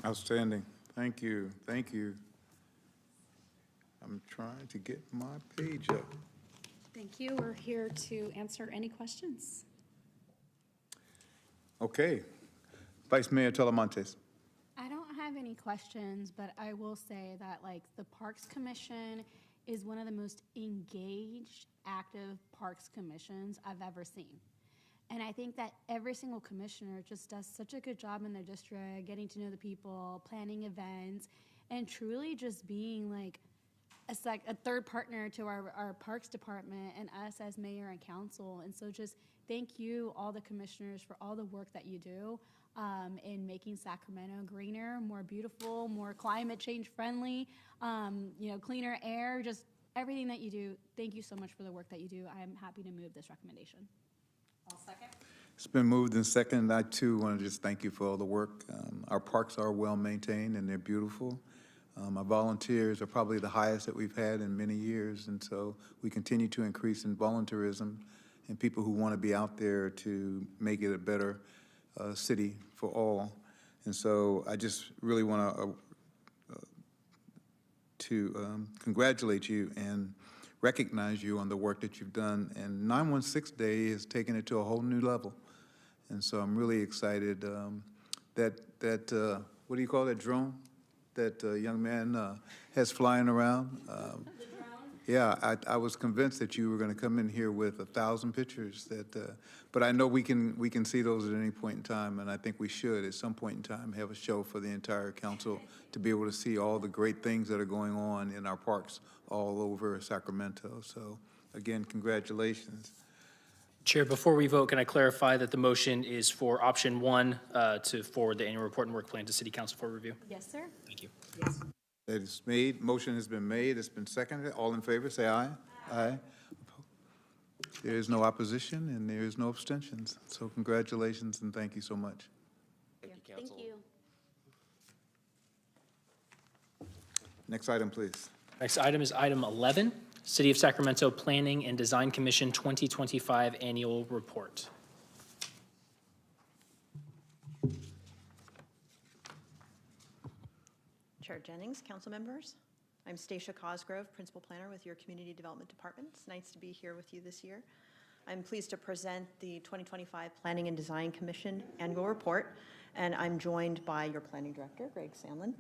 Outstanding. Thank you. Thank you. I'm trying to get my page up. Thank you. We're here to answer any questions. Okay. Vice Mayor Talamantes. I don't have any questions, but I will say that the Parks Commission is one of the most engaged, active Parks Commissions I've ever seen. And I think that every single commissioner just does such a good job in their district, getting to know the people, planning events, and truly just being a third partner to our Parks Department and us as mayor and council. And so just thank you, all the commissioners, for all the work that you do in making Sacramento greener, more beautiful, more climate change friendly, cleaner air, just everything that you do. Thank you so much for the work that you do. I'm happy to move this recommendation. I'll second. It's been moved and seconded. I, too, want to just thank you for all the work. Our parks are well-maintained, and they're beautiful. Our volunteers are probably the highest that we've had in many years, and so we continue to increase in volunteerism and people who want to be out there to make it a better city for all. And so I just really want to congratulate you and recognize you on the work that you've done. And 916 Day has taken it to a whole new level. And so I'm really excited that what do you call that drone that young man has flying around? Yeah, I was convinced that you were going to come in here with 1,000 pictures but I know we can see those at any point in time, and I think we should at some point in time have a show for the entire council to be able to see all the great things that are going on in our parks all over Sacramento. So again, congratulations. Chair, before we vote, can I clarify that the motion is for option 1 to forward the annual report and work plan to City Council for review? Yes, sir. Thank you. That is made, motion has been made, it's been seconded. All in favor, say aye. Aye. There is no opposition and there is no abstentions. So congratulations and thank you so much. Thank you, Council. Thank you. Next item, please. Next item is item 11, City of Sacramento Planning and Design Commission 2025 Annual Report. Chair Jennings, council members. I'm Stacia Cosgrove, Principal Planner with your Community Development Department. It's nice to be here with you this year. I'm pleased to present the 2025 Planning and Design Commission Annual Report, and I'm joined by your Planning Director, Greg Sandlin.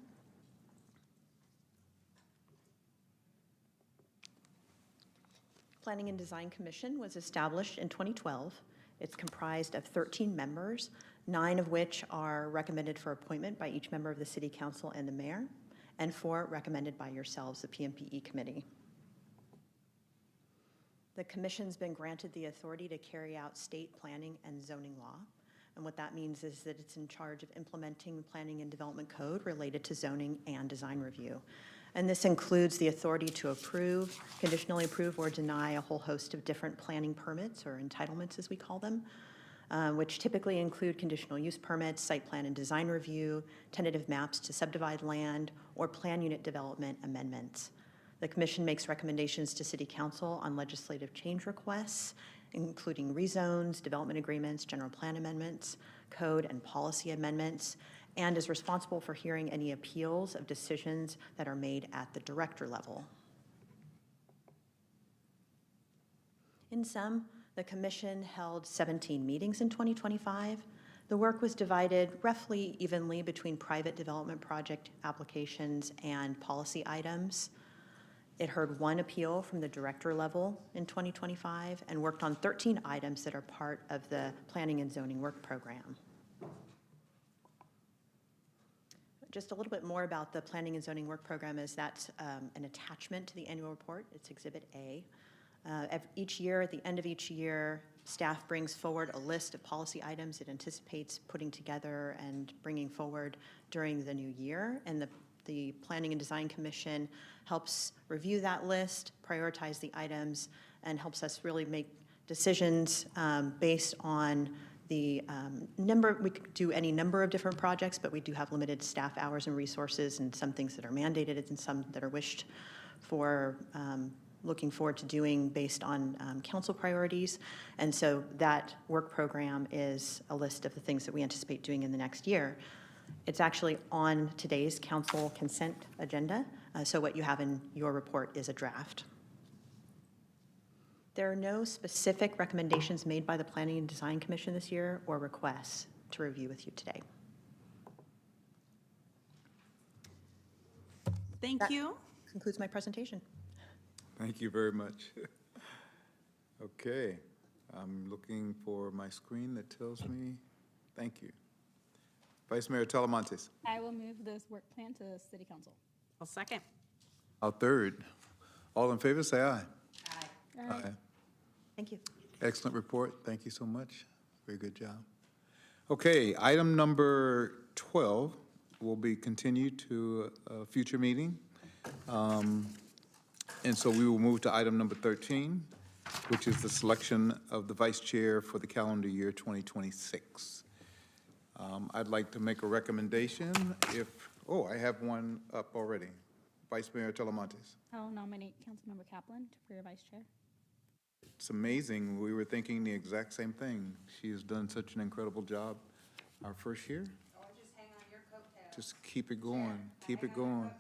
Planning and Design Commission was established in 2012. It's comprised of 13 members, 9 of which are recommended for appointment by each member of the City Council and the Mayor, and 4 recommended by yourselves, the PMPE Committee. The Commission's been granted the authority to carry out state planning and zoning law, and what that means is that it's in charge of implementing the Planning and Development Code related to zoning and design review. And this includes the authority to approve, conditionally approve, or deny a whole host of different planning permits, or entitlements as we call them, which typically include conditional use permits, site plan and design review, tentative maps to subdivide land, or plan unit development amendments. The Commission makes recommendations to City Council on legislative change requests, including rezones, development agreements, general plan amendments, code and policy amendments, and is responsible for hearing any appeals of decisions that are made at the director level. In sum, the Commission held 17 meetings in 2025. The work was divided roughly evenly between private development project applications and policy items. It heard 1 appeal from the director level in 2025 and worked on 13 items that are part of the Planning and Zoning Work Program. Just a little bit more about the Planning and Zoning Work Program is that's an attachment to the annual report. It's Exhibit A. Each year, at the end of each year, staff brings forward a list of policy items it anticipates putting together and bringing forward during the new year. And the Planning and Design Commission helps review that list, prioritize the items, and helps us really make decisions based on the number. We could do any number of different projects, but we do have limited staff hours and resources, and some things that are mandated and some that are wished for, looking forward to doing based on council priorities. And so that work program is a list of the things that we anticipate doing in the next year. It's actually on today's council consent agenda, so what you have in your report is a draft. There are no specific recommendations made by the Planning and Design Commission this year or requests to review with you today. Thank you. Concludes my presentation. Thank you very much. Okay, I'm looking for my screen that tells me, thank you. Vice Mayor Talamantes. I will move this work plan to City Council. I'll second. I'll third. All in favor, say aye. Aye. Aye. Thank you. Excellent report. Thank you so much. Very good job. Okay, item number 12 will be continued to a future meeting. And so we will move to item number 13, which is the selection of the vice chair for the calendar year 2026. I'd like to make a recommendation I have one up already. Vice Mayor Talamantes. I'll nominate Councilmember Kaplan for your vice chair. It's amazing. We were thinking the exact same thing. She has done such an incredible job our first year. Or just hang on your coattails. Just keep it going. Keep it going.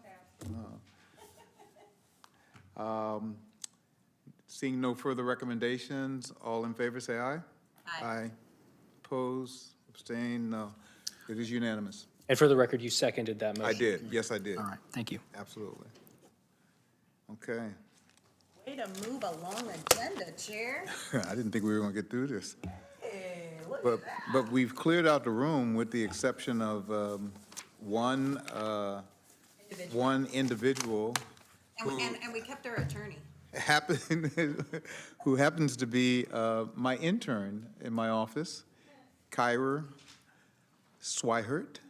Seeing no further recommendations, all in favor, say aye. Aye. Oppose, abstain, no. It is unanimous. And for the record, you seconded that motion. I did, yes, I did. All right, thank you. Absolutely. Okay. Way to move along agenda, Chair. I didn't think we were going to get through this. Hey, look But, at that. but we've cleared out the room with the exception of one individual And we kept our attorney. who happens to be my intern in my office, Kyra Swihert.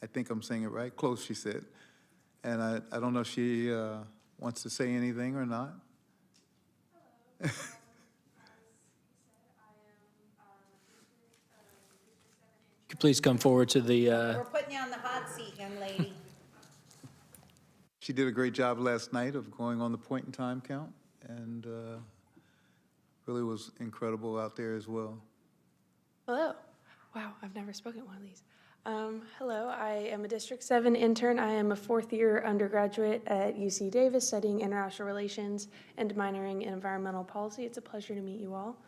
I think I'm saying it right. Close, she said. And I don't know if she wants to say anything or not. Could you please come forward to the... We're putting you on the hot seat, young lady. She did a great job last night of going on the point in time count, and really was incredible out there as well. Hello. Wow, I've never spoken at one of these. Hello, I am a District 7 intern. I am a fourth-year undergraduate at UC Davis studying international relations and minoring in environmental policy. It's a pleasure to meet you all.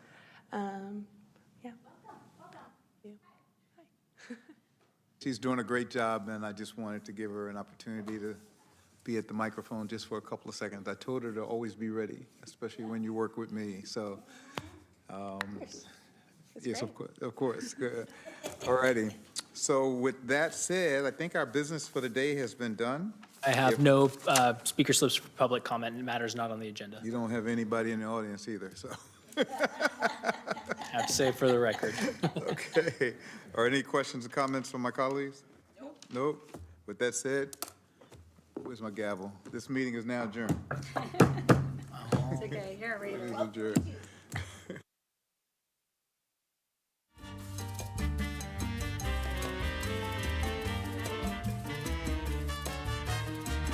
Yeah. She's doing a great job, and I just wanted to give her an opportunity to be at the microphone just for a couple of seconds. I told her to always be ready, especially when you work with me. So, yes, of course. Good. All righty. So with that said, I think our business for the day has been done. I have no speaker slips for public comment. Matters not on the agenda. You don't have anybody in the audience either, so. Have to say it for the record. Okay. Are any questions or comments from my colleagues? Nope. Nope. With that said, where's my gavel? This meeting is now adjourned. It's okay. Here, read it. It is adjourned.